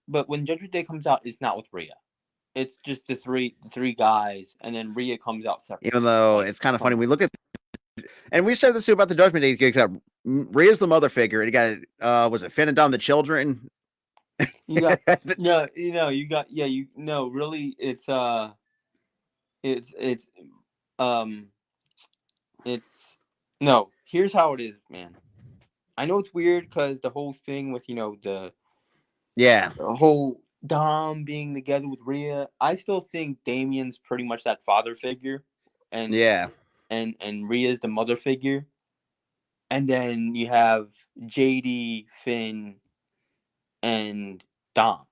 But when Judgment Day comes out, it's not with Rhea. It's just the three guys, and then Rhea comes out separate. Even though it's kind of funny, we look at. And we said this too about the Judgment Day gigs. Rhea's the mother figure. You got was it Finn and Dom the children? You got really here's how it is, man. I know it's weird because the whole thing with the whole Dom being together with Rhea. I still think Damien's pretty much that father figure, and and Rhea's the mother figure, and then you have JD, Finn, and Dom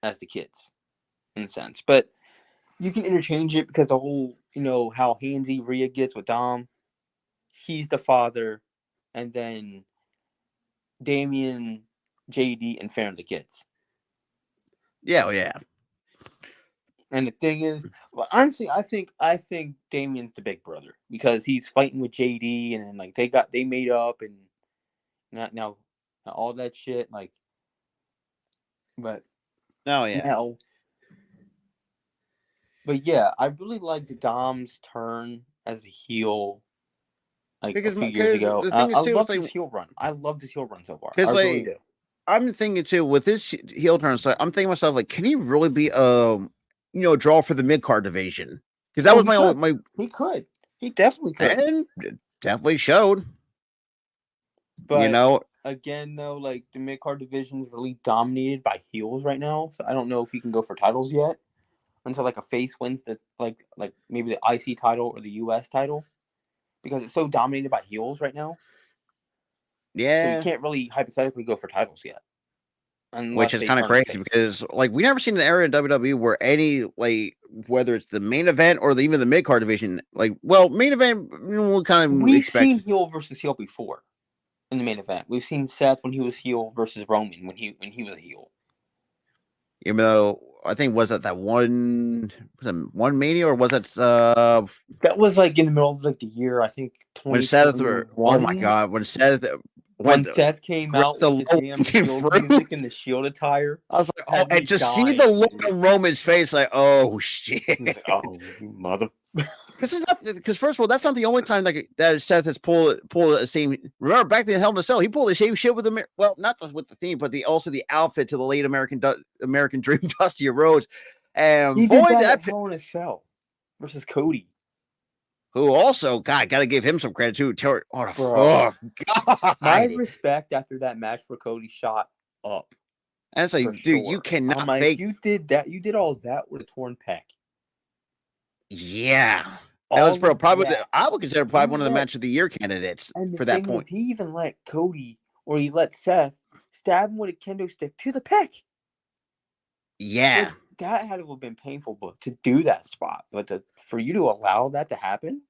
as the kids, in a sense. But you can interchange it because the whole, how handsy Rhea gets with Dom. He's the father, and then Damien, JD, and Finn are the kids. Yeah, yeah. And the thing is, well, honestly, I think Damien's the big brother because he's fighting with JD, and then like they made up, and now all that shit. Like, but Oh yeah, now, but yeah, I really liked Dom's turn as a heel like a because few years ago. the thing I is too, love it's this heel run. I love this heel run so far. I because really like do. I'm thinking too with this heel turn. So I'm thinking to myself like, can he really be draw for the mid card division? Because that Oh, was he could. my He could. He definitely could. and it definitely showed. You But know, again, though, like the mid card division is really dominated by heels right now. So I don't know if he can go for titles yet until like a face wins the like maybe the IC title or the US title because it's so dominated by heels right now. So you yeah. can't really hypothetically go for titles yet Which unless is they kind of turn him crazy face. because like we never seen an era in WWE where any like whether it's the main event or even the mid card division, like main event we'll kind of We've expect. seen heel versus heel before in the main event. We've seen Seth when he was heel versus Roman when he was a heel. Even though I think was that one Mania or was it That was like in the middle of like the year, I think when Seth oh my 2021. god when Seth When went Seth came grabbed out the with the low damn hanging Shield fruit. music and the Shield attire, I was like, oh, had and me to see the dying, look dude. on Roman's face, like, oh He was shit. like, "Oh, you mother." This is not because first of all, that's not the only time that Seth has pulled the same. Remember back in the Hell in a Cell, he pulled the same shit with the not with the theme, but also the outfit to the late American Dream Dusty Rhodes, and He did boy, that at Hell in a Cell versus Cody, who also got to give him some credit too. Oh, bro. God, My and respect after that match for Cody shot up it's for like, dude, you sure. I'm cannot like, fake. you did that. You did all that with a torn pec. Yeah, that was All of probably that. I would consider He probably one of the let, match of the year candidates and the for that thing is, point. he even let Cody or he let Seth stab him with a kendo stick to the pec. Yeah. Which that had to have been painful, but to do that spot, but for you to allow that to happen,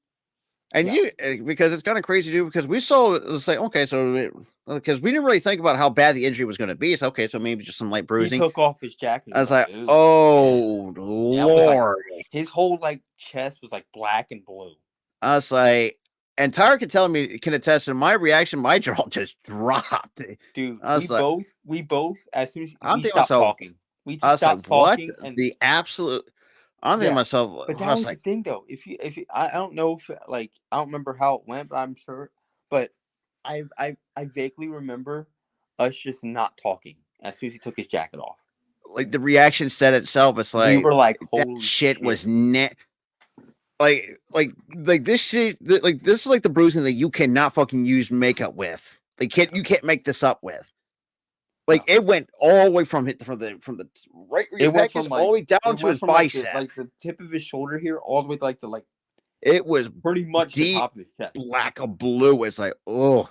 And yo, because it's kind of crazy, dude. Because we saw, let's say, okay, so because we didn't really think about how bad the injury was going to be. So okay, so maybe just some light he bruising. took off his jacket. I And was you're like, like, ooh, shit. oh That was like lord. his whole like chest was like black and blue. I was like, and Tyler can attest to my reaction. My jaw just dropped. Dude, I was like, we both, as soon as I'm we thinking to stopped myself, talking, we I just was like, stopped what talking, and the absolute? I'm thinking to yeah. myself, But I that was was the like, thing, though. If you, I don't know if like I don't remember how it went, but I'm sure. But I vaguely remember us just not talking as soon as he took his jacket off. like the reaction said itself. It's We like were like, that "Holy shit shit!" was net. Like this shit, like this is like the bruising that you cannot fucking use makeup with. Like you can't make this up with. Like No. it went all the way from the right where It your went pec is from all the like way down to his bicep. like the tip of his shoulder here all the way to like It was pretty much the deep top of his chest. black of blue. It's like oh,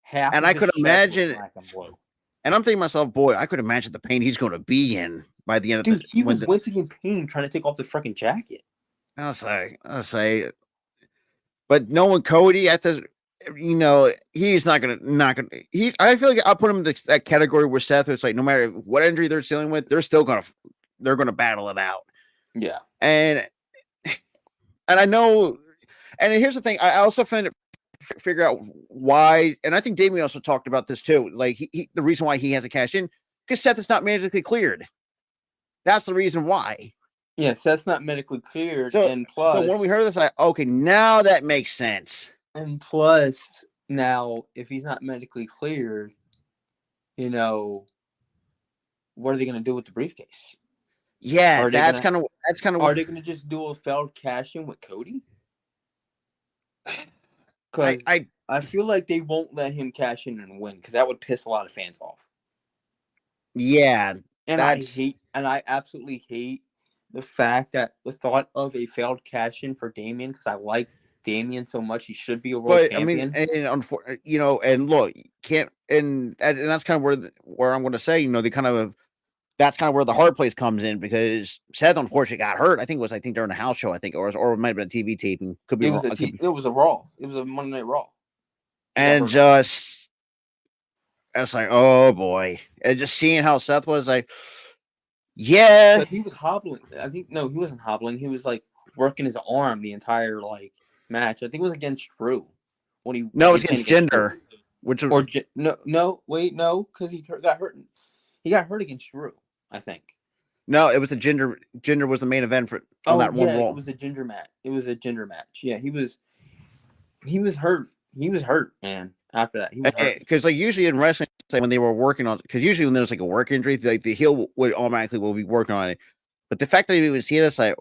Half and of I his could chest was imagine, black and blue. and I'm thinking to myself, boy, I could imagine the pain he's going to be in by the end of the Dude, he was wincing in pain trying to take off the freaking jacket. I'll say, but knowing Cody at the, he's not gonna. I feel like I'll put him in that category where Seth. It's like no matter what injury they're dealing with, they're gonna battle it out. Yeah. And I know, and here's the thing. I also find it figure out why, and I think Damien also talked about this too. Like the reason why he hasn't cashed in because Seth is not medically cleared. That's the reason why. Yeah, Seth's not medically cleared, So and when we plus, heard this, okay, now that makes sense. now if he's not medically cleared, you know, what are they going to do with the briefcase? Yeah, Are they that's gonna kind of just do a failed cash in with Cody? I Because I feel like they won't let him cash in and win because that would piss a lot of fans off. yeah, And that's I absolutely hate the fact that the thought of a failed cash in for Damien because I like Damien so much he should be a world but I mean, champion. and look, can't and that's kind of where I'm going to say, they kind of that's kind of where the hard place comes in because Seth unfortunately got hurt. I think during a house show, I think, or it might have been a TV taping. Could be It wrong. was it was a Raw. It was a Monday Night Raw. And just it's like, oh boy, and just seeing how Seth was like, Yeah. Because he was hobbling. I think no, he wasn't hobbling. He was like working his arm the entire like match. I think it was against Drew when he No, it's was against against Drew. Jinder. Which Or wait, no, because got hurt. He got hurt against Drew, I think. no, it was the Jinder. Jinder was the main event for on Oh that one yeah, Raw. it was a ginger match. It was a ginger match. Yeah, he was hurt. He was hurt, man. After that, he was hurt. Because like usually in wrestling, like when they were working on, because usually when there's like a work injury, like the heel would automatically will be working on it. But the fact that you would see this, like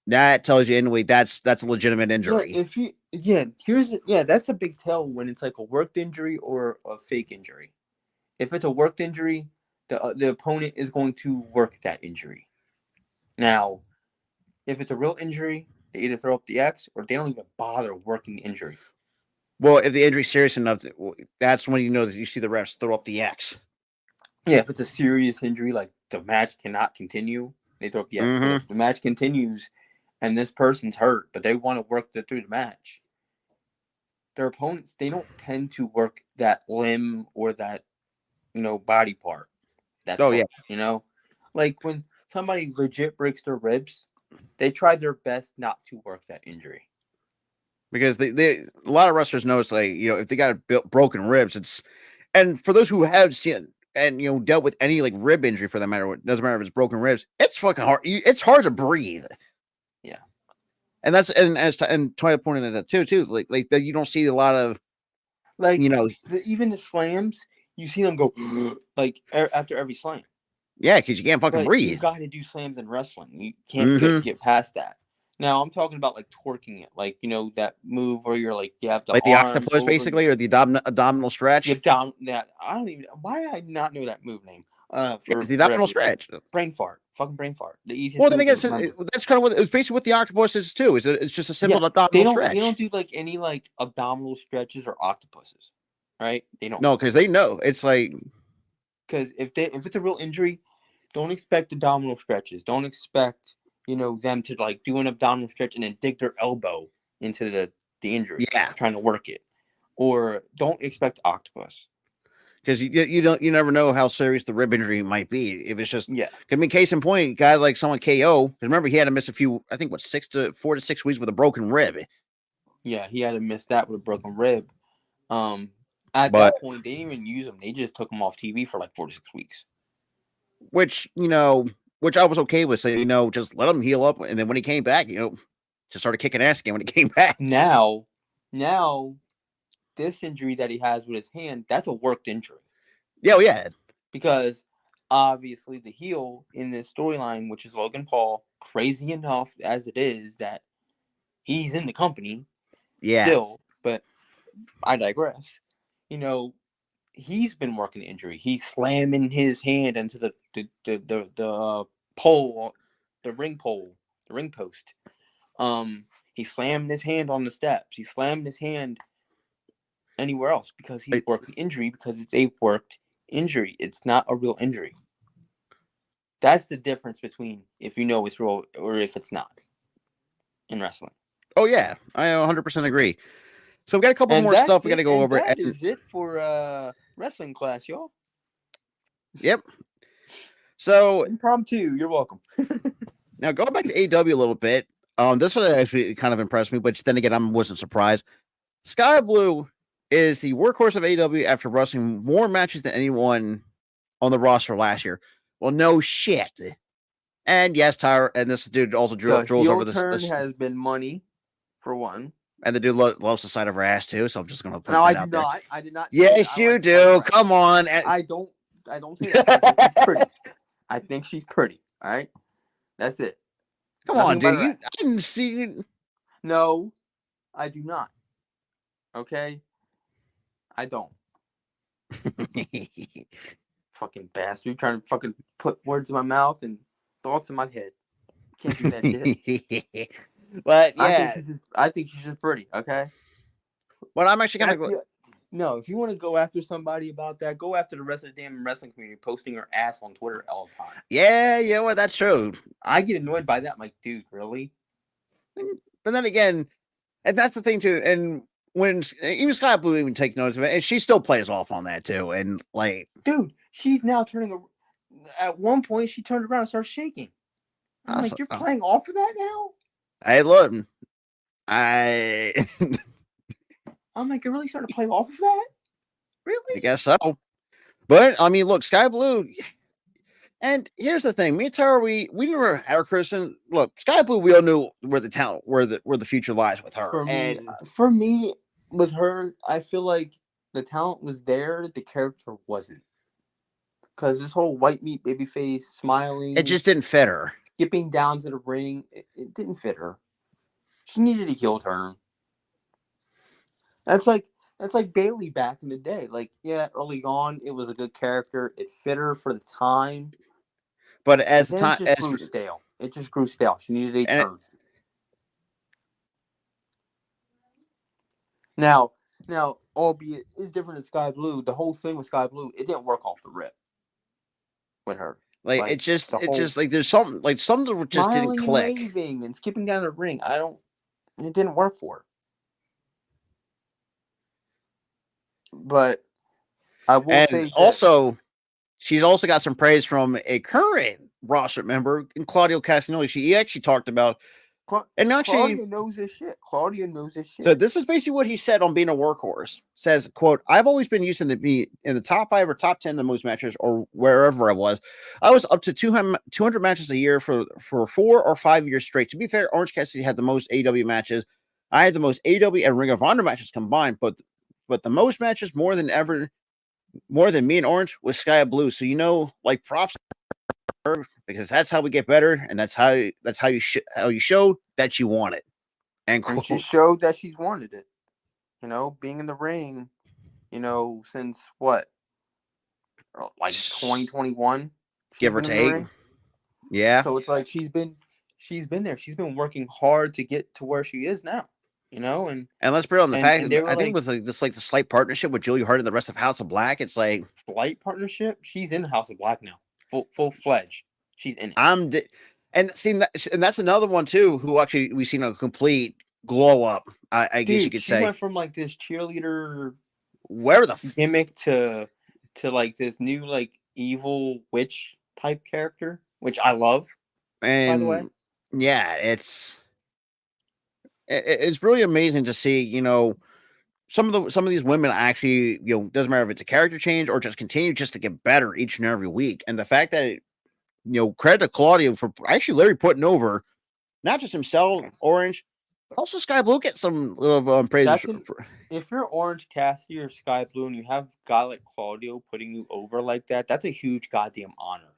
that tells you anyway that's a legitimate injury. That's a big tell when it's like a worked injury or a fake injury. If it's a worked injury, the opponent is going to work that injury. Now, if it's a real injury, they either throw up the X or they don't even bother working the injury. Well, if the injury's serious enough, that's when you know that you see the refs throw up the X. Yeah, if it's a serious injury, like the match cannot continue, they throw up the X. Mm-hmm. But if the match continues and this person's hurt, but they want to work through the match, their opponents, they don't tend to work that limb or that, body part. Yeah. Like when somebody legit breaks their ribs, they try their best not to work that injury. Because a lot of wrestlers know it's like, if they got broken ribs, and for those who have seen and dealt with any like rib injury for that matter, it doesn't matter if it's broken ribs, it's fucking hard. It's hard to breathe. Yeah. And that's and Toya pointed at that too, like that you don't see a lot of even the slams, you see them go like after every slam. Yeah, because you can't fucking breathe. You got to do slams in wrestling. You can't get past that. Now I'm talking about like torquing it, like that move where you're like you have the like the octopus basically, or the abdominal stretch. I don't even. Why did I not know that move name? It's the abdominal stretch. Brain fart. Fucking brain fart. The easiest. Well, then I guess that's kind of what it's basically what the octopus is too. It's just a simple abdominal stretch. They don't do like any like abdominal stretches or octopuses, right? They don't. No, because they know it's like because if it's a real injury, don't expect abdominal stretches. Don't expect them to like do an abdominal stretch and then dig their elbow into the injury. Yeah, trying to work it, or don't expect octopus. Because you never know how serious the rib injury might be. If it's just I mean, case in point, guy like someone KO. Because remember, he had to miss a few. I think 4 to 6 weeks with a broken rib. Yeah, he had to miss that with a broken rib. At that point, they didn't even use him. They just took him off TV for like 4 to 6 weeks. Which I was okay with. So just let him heal up, and then when he came back, just started kicking ass again when he came back. Now. This injury that he has with his hand, that's a worked injury. Yeah. Because obviously the heel in this storyline, which is Logan Paul, crazy enough as it is that he's in the company still, but I digress. He's been working the injury. He's slamming his hand into the pole, the ring pole, the ring post. He slammed his hand on the steps. He slammed his hand anywhere else because he worked the injury because it's a worked injury. It's not a real injury. That's the difference between if it's real or if it's not in wrestling. Oh yeah, I 100% agree. So we've got a couple more stuff we got to go over. That is it for wrestling class, y'all. Yep. So impromptu. You're welcome. Now going back to AEW a little bit. This one actually kind of impressed me, but then again, I wasn't surprised. Sky Blue is the workhorse of AEW after wrestling more matches than anyone on the roster last year. Well, no shit. And yes, Tyler, and this dude also drools over this. The turn has been money, for one. And the dude loves the side of her ass too, so I'm just going to put that out there. I did not. Yes, you do. Come on. I don't say that. I think she's pretty. I think she's pretty. All right, that's it. Come on, dude. I didn't see you. No, I do not. Okay, I don't. Fucking bastard, trying to fucking put words in my mouth and thoughts in my head. Can't do that shit. But yeah, I think she's just pretty. Okay. But I'm actually gonna go. No, if you want to go after somebody about that, go after the rest of the damn wrestling community posting her ass on Twitter all the time. Yeah, you know what? That's true. I get annoyed by that. I'm like, dude, really? But then again, and that's the thing too. And when even Sky Blue even take notice of it, and she still plays off on that too. And like, dude, she's now turning at one point she turned around and started shaking. I'm like, you're playing off of that now? Hey, look, I'm like, you're really starting to play off of that? Really? I guess so. But I mean, look, Sky Blue. And here's the thing: me and Tara, we never had her Kristen. Look, Sky Blue, we all knew where the talent, where the future lies with her. For me, with her, I feel like the talent was there, the character wasn't. Because this whole white meat baby face, smiling, it just didn't fit her. Skipping down to the ring, it didn't fit her. She needed a heel turn. That's like Bailey back in the day. Like, yeah, early on, it was a good character. It fit her for the time. But as the time, it just grew stale. It just grew stale. She needed a turn. Now, albeit it's different than Sky Blue. The whole thing with Sky Blue, it didn't work off the rip with her. Like it just like there's something that just didn't click. And waving and skipping down the ring. It didn't work for her. But I will say also, she's also got some praise from a current roster member, Claudio Castagnoli. He actually talked about, Claudio knows his shit. So this is basically what he said on being a workhorse. Says, quote, "I've always been used to be in the top 5 or top 10 in the most matches or wherever I was. I was up to 200 matches a year for 4 or 5 years straight. To be fair, Orange Cassidy had the most AEW matches. I had the most AEW and Ring of Honor matches combined, but the most matches more than me and Orange was Sky Blue. So like props to her, because that's how we get better, and that's how you show that you want it." And she showed that she's wanted it. Being in the ring, since what? Like 2021? Give or take. Yeah. So it's like she's been there. She's been working hard to get to where she is now. And let's bring on the fact that I think with the slight partnership with Julia Hart and the rest of House of Black, it's like slight partnership. She's in House of Black now, full fledged. She's in it. And that's another one too, who actually we've seen a complete glow up. I guess you could say she went from like this cheerleader, where the gimmick to like this new like evil witch type character, which I love. And by the way, yeah, it's really amazing to see. Some of these women actually, doesn't matter if it's a character change or just continue just to get better each and every week. And the fact that credit to Claudio for actually literally putting over not just himself, Orange, but also Sky Blue get some little praise. If you're Orange Cassidy or Sky Blue and you have a guy like Claudio putting you over like that, that's a huge goddamn honor.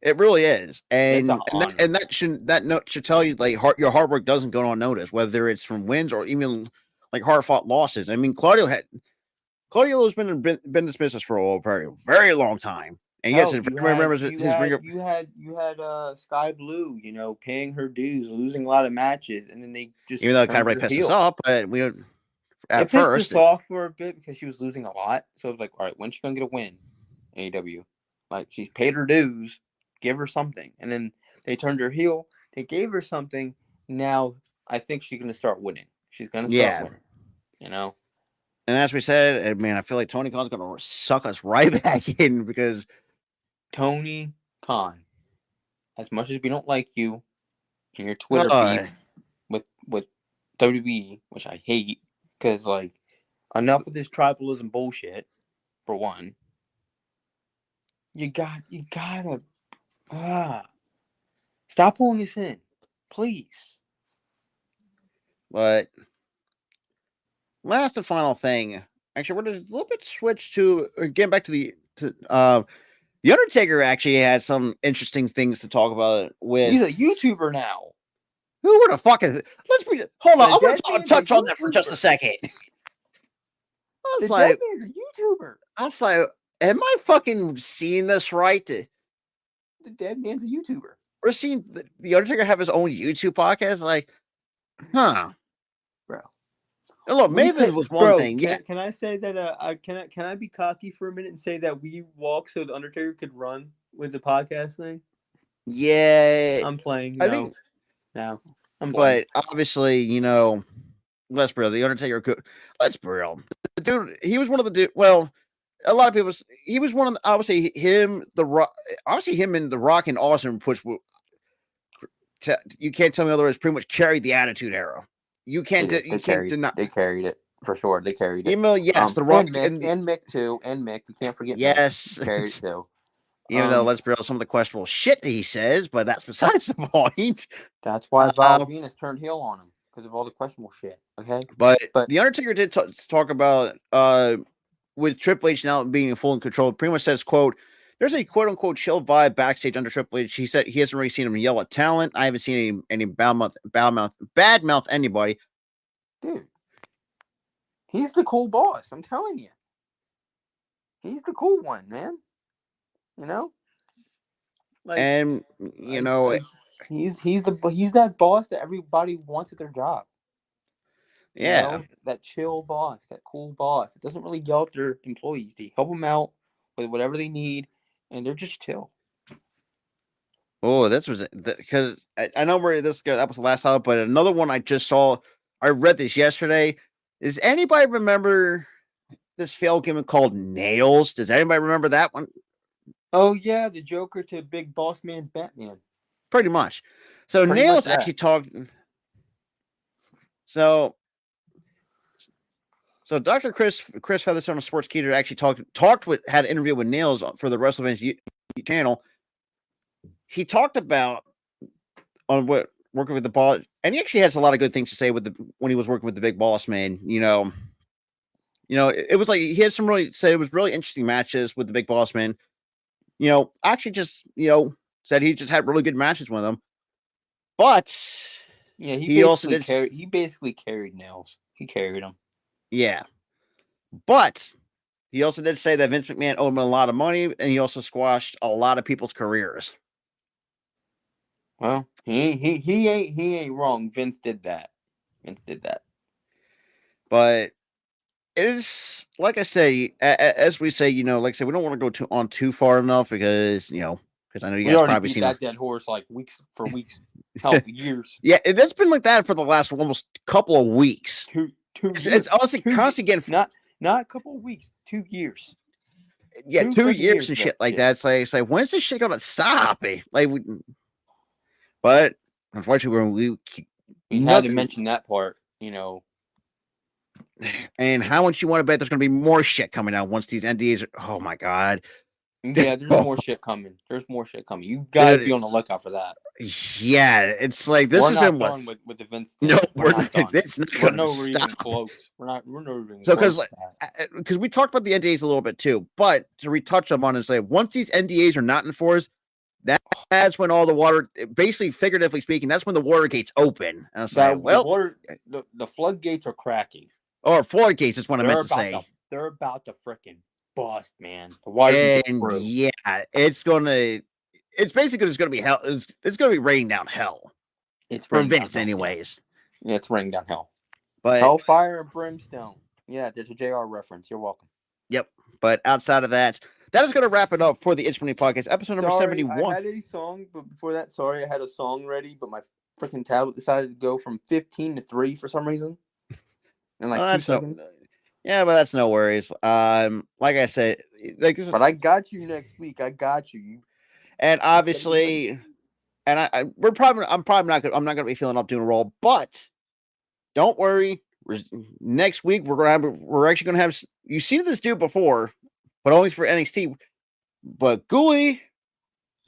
It really is, and that note should tell you like your hard work doesn't go unnoticed, whether it's from wins or even like hard fought losses. I mean, Claudio's been in this business for a very, very long time. And yes, if everyone remembers his ringer, you had Sky Blue, paying her dues, losing a lot of matches, and then they just even though it kind of really pissed us off, but we at first pissed us off for a bit because she was losing a lot. So it was like, all right, when's she gonna get a win? AEW, like she's paid her dues, give her something, and then they turned her heel. They gave her something. Now I think she's gonna start winning. She's gonna start winning. And as we said, man, I feel like Tony Khan's gonna suck us right back in because Tony Khan, as much as we don't like you and your Twitter beef with WWE, which I hate, because like enough of this tribalism bullshit. For one, you gotta stop pulling us in, please. But last and final thing, actually, we're just a little bit switch to getting back to the Undertaker. Actually had some interesting things to talk about with. He's a YouTuber now. Who would have fucking? Hold on. I'm gonna touch on that for just a second. I was like, dead man's a YouTuber. I was like, am I fucking seeing this right? The dead man's a YouTuber. We're seeing the Undertaker have his own YouTube podcast. Like, huh, bro. And look, maybe it was one thing. Can I say that? Can I be cocky for a minute and say that we walked so the Undertaker could run with the podcast thing? Yeah, I'm playing. I think now. But obviously, let's be real. The Undertaker could. Let's be real. The dude, he was one of the well. a lot of people. He was one of the, obviously him, the Rock, obviously him and the Rock and Austin push. You can't tell me otherwise. Pretty much carried the Attitude Era. You They can't. did. You can't deny. They carried it for sure. They carried it. Even though yes, the Rock And Mick too, and Mick. You can't forget Mick. yes, He carried it too. even though let's be real, some of the questionable shit that he says, but that's besides the point. That's why Val Venus turned heel on him because of all the questionable shit. Okay, but the Undertaker did talk about with Triple H now being in full control. Pretty much says, "quote There's a quote unquote chill vibe backstage under Triple H." He said he hasn't really seen him yell at talent. I haven't seen any bad mouth anybody. Dude, he's the cool boss. I'm telling you, he's the cool one, man. You know, and you know, he's that boss that everybody wants at their job. Yeah, you know, that chill boss, that cool boss. It doesn't really yell at their employees. They help them out with whatever they need, and they're just chill. Oh, this was because I know where that was the last time, but another one I just saw. I read this yesterday. Does anybody remember this failed gimmick called Nails? Does anybody remember that one? Oh yeah, the Joker to Big Boss Man's Batman. Pretty much. So Nails actually talked. So Dr. Chris Featherstone of Sportskeeda actually had an interview with Nails for the WrestleMania channel. He talked about on what working with the boss, and he actually has a lot of good things to say when he was working with the Big Boss Man. It was like he had some really said it was really interesting matches with the Big Boss Man. Actually just said he just had really good matches with him. But yeah, he basically carried Nails. He carried him. Yeah. But he also did say that Vince McMahon owed him a lot of money, and he also squashed a lot of people's careers. Well, he ain't wrong. Vince did that. But it is like I say, as we say, like I said, we don't want to go too far enough because I know you guys probably beat seen that dead horse like weeks. Hell, years. Yeah, it's been like that for the last almost couple of weeks. 2 years. It's honestly constantly getting not a couple of weeks, 2 years. Yeah, 2 years and shit like that. It's like when's this shit gonna stop? But unfortunately, we had to mention that part, And how much you want to bet there's going to be more shit coming out once these NDAs are? Oh my god! Yeah, there's more shit coming. You gotta be on the lookout for that. Yeah, it's like this has been done with the Vince. No, we're not. It's not going to stop. Even close. We're not even so close. Because we talked about the NDAs a little bit too, but to retouch them on and say once these NDAs are not enforced, that's when all the water, basically figuratively speaking, that's when the water gates open. And it's like, well, the floodgates are cracking. Or floodgates is what I meant to say. They're about to freaking bust, man. The water's it's basically just going to be hell. It's going to be raining down hell. It's for Vince, anyways. Yeah, it's raining down hell. But hellfire and brimstone. Yeah, there's a JR reference. You're welcome. Yep. But outside of that is going to wrap it up for the Itch Money Podcast, episode number 71. I had a song, but before that, I had a song ready, but my freaking tablet decided to go from 15 to 3 for some reason. In like 2 seconds. Yeah, but that's no worries. Like I said, but I got you next week. I got you. And obviously, and I'm not gonna be feeling up doing a roll, but don't worry. Next week we're actually gonna have. You've seen this dude before, but only for NXT. But Ghoulie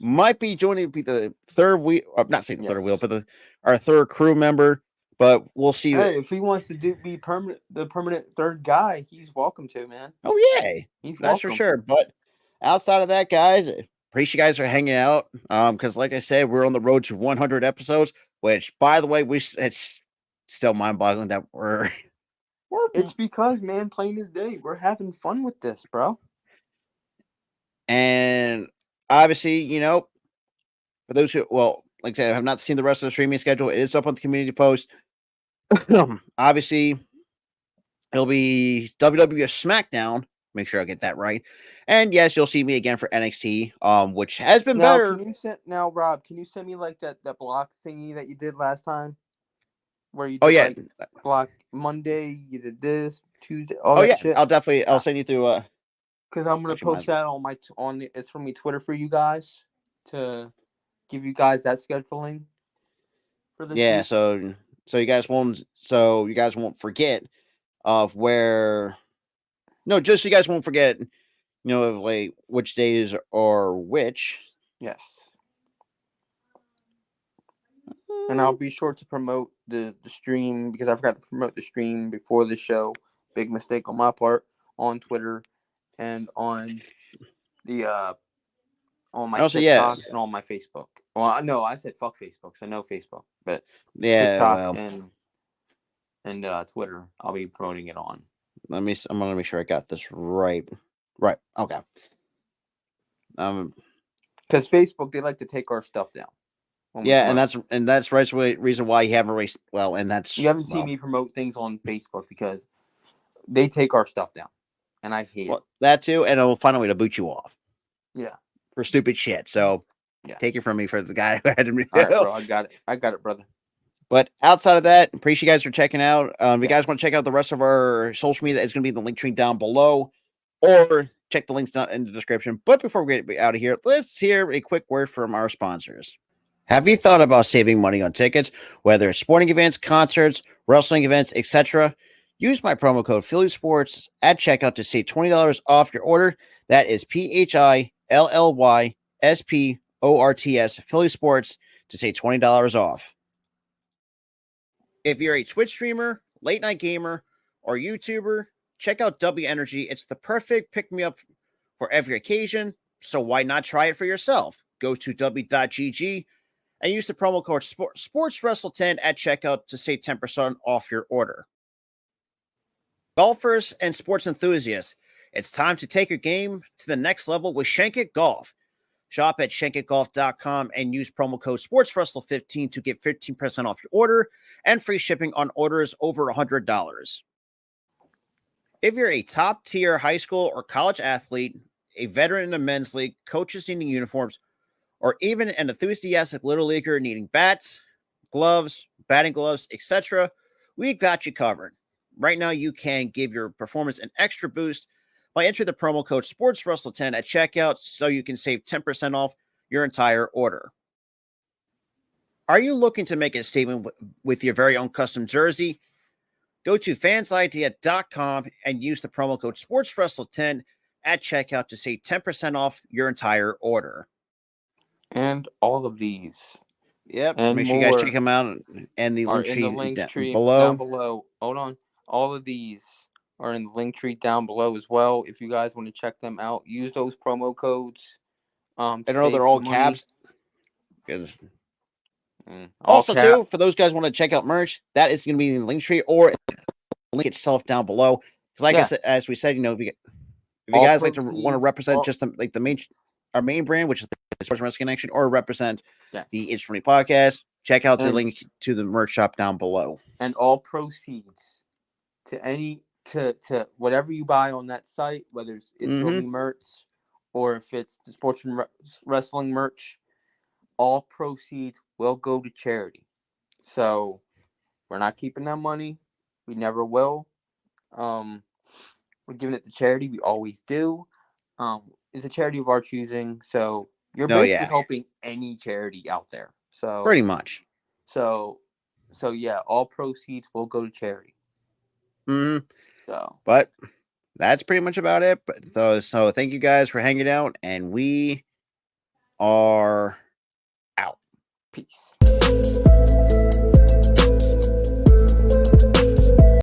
might be joining the third wheel. I'm not saying the third wheel, but our third crew member. But we'll see. Hey, if he wants to be the permanent third guy, he's welcome to, man. Oh yeah, that's for sure. But outside of that, guys, appreciate you guys are hanging out. Because like I said, we're on the road to 100 episodes. Which, by the way, it's still mind-boggling that we're. It's because, man, plain as day, we're having fun with this, bro. And obviously, for those who, like I said, have not seen the rest of the streaming schedule, it is up on the community post. Obviously, it'll be WWE SmackDown. Make sure I get that right. And yes, you'll see me again for NXT, which has been better. Rob, can you send me like that block thingy that you did last time? Where you did block Monday, you did this, Tuesday. Shit. I'll send you through Because I'm gonna Actually, might post as well. that on it's from me Twitter for you guys to give you guys that scheduling for this Yeah, week. so you guys won't forget of where. No, just so you guys won't forget. Like which days are which. Yes. And I'll be sure to promote the stream because I forgot to promote the stream before the show. Big mistake on my part on Twitter and on the on my Also, yeah, TikTok and on my Facebook. Well, no, I said fuck Facebook, so no Facebook, but yeah. TikTok Well, and Twitter, I'll be promoting it on. I'm gonna make sure I got this right. Right. Okay. Because Facebook, they like to take our stuff down. When we Yeah, promote. and that's right reason why you haven't raced well, and that's You haven't seen me promote things on Facebook because they take our stuff down, and I hate it. that too, and it'll find a way to boot you off. Yeah. For stupid shit. So Yeah. take it from me for the guy who had to review. All right, bro. I got it, brother. But outside of that, appreciate you guys for checking out. If you guys Yes. want to check out the rest of our social media, it's going to be in the link tree down below, or check the links down in the description. But before we get out of here, let's hear a quick word from our sponsors. Have you thought about saving money on tickets, whether it's sporting events, concerts, wrestling events, etc.? Use my promo code PhillySports at checkout to save $20 off your order. That is PhillysSports, Philly Sports, to save $20 off. If you're a Twitch streamer, late night gamer, or YouTuber, check out W Energy. It's the perfect pick-me-up for every occasion, so why not try it for yourself? Go to w.gg and use the promo code SportsWrestle10 at checkout to save 10% off your order. Golfers and sports enthusiasts, it's time to take your game to the next level with Shankit Golf. Shop at shankitgolf.com and use promo code SportsWrestle15 to get 15% off your order and free shipping on orders over $100. If you're a top-tier high school or college athlete, a veteran in the men's league, coaches needing uniforms, or even an enthusiastic little leaguer needing bats, gloves, batting gloves, etc., we've got you covered. Right now, you can give your performance an extra boost by entering the promo code SportsWrestle10 at checkout so you can save 10% off your entire order. Are you looking to make a statement with your very own custom jersey? Go to fansidea.com and use the promo code SportsWrestle10 at checkout to save 10% off your entire order. And all of these. Yep. And make sure you guys check them out and the link tree down below. Hold on. All of these are in the link tree down below as well. If you guys want to check them out, use those promo codes. I know they're all caps. Also, too, for those guys who want to check out merch, that is going to be in the link tree or the link itself down below. Because, like I said, as we said, if you guys want to represent just our main brand, which is the Sports Wrestling Connection, or represent the It's Funny podcast, check out the link to the merch shop down below. And all proceeds to whatever you buy on that site, whether it's Funny merch or if it's the Sports Wrestling merch, all proceeds will go to charity. So we're not keeping that money. We never will. We're giving it to charity. We always do. It's a charity of our choosing. So you're basically helping any charity out there. So pretty much. So yeah, all proceeds will go to charity. But that's pretty much about it. But so thank you guys for hanging out, and we are out. Peace.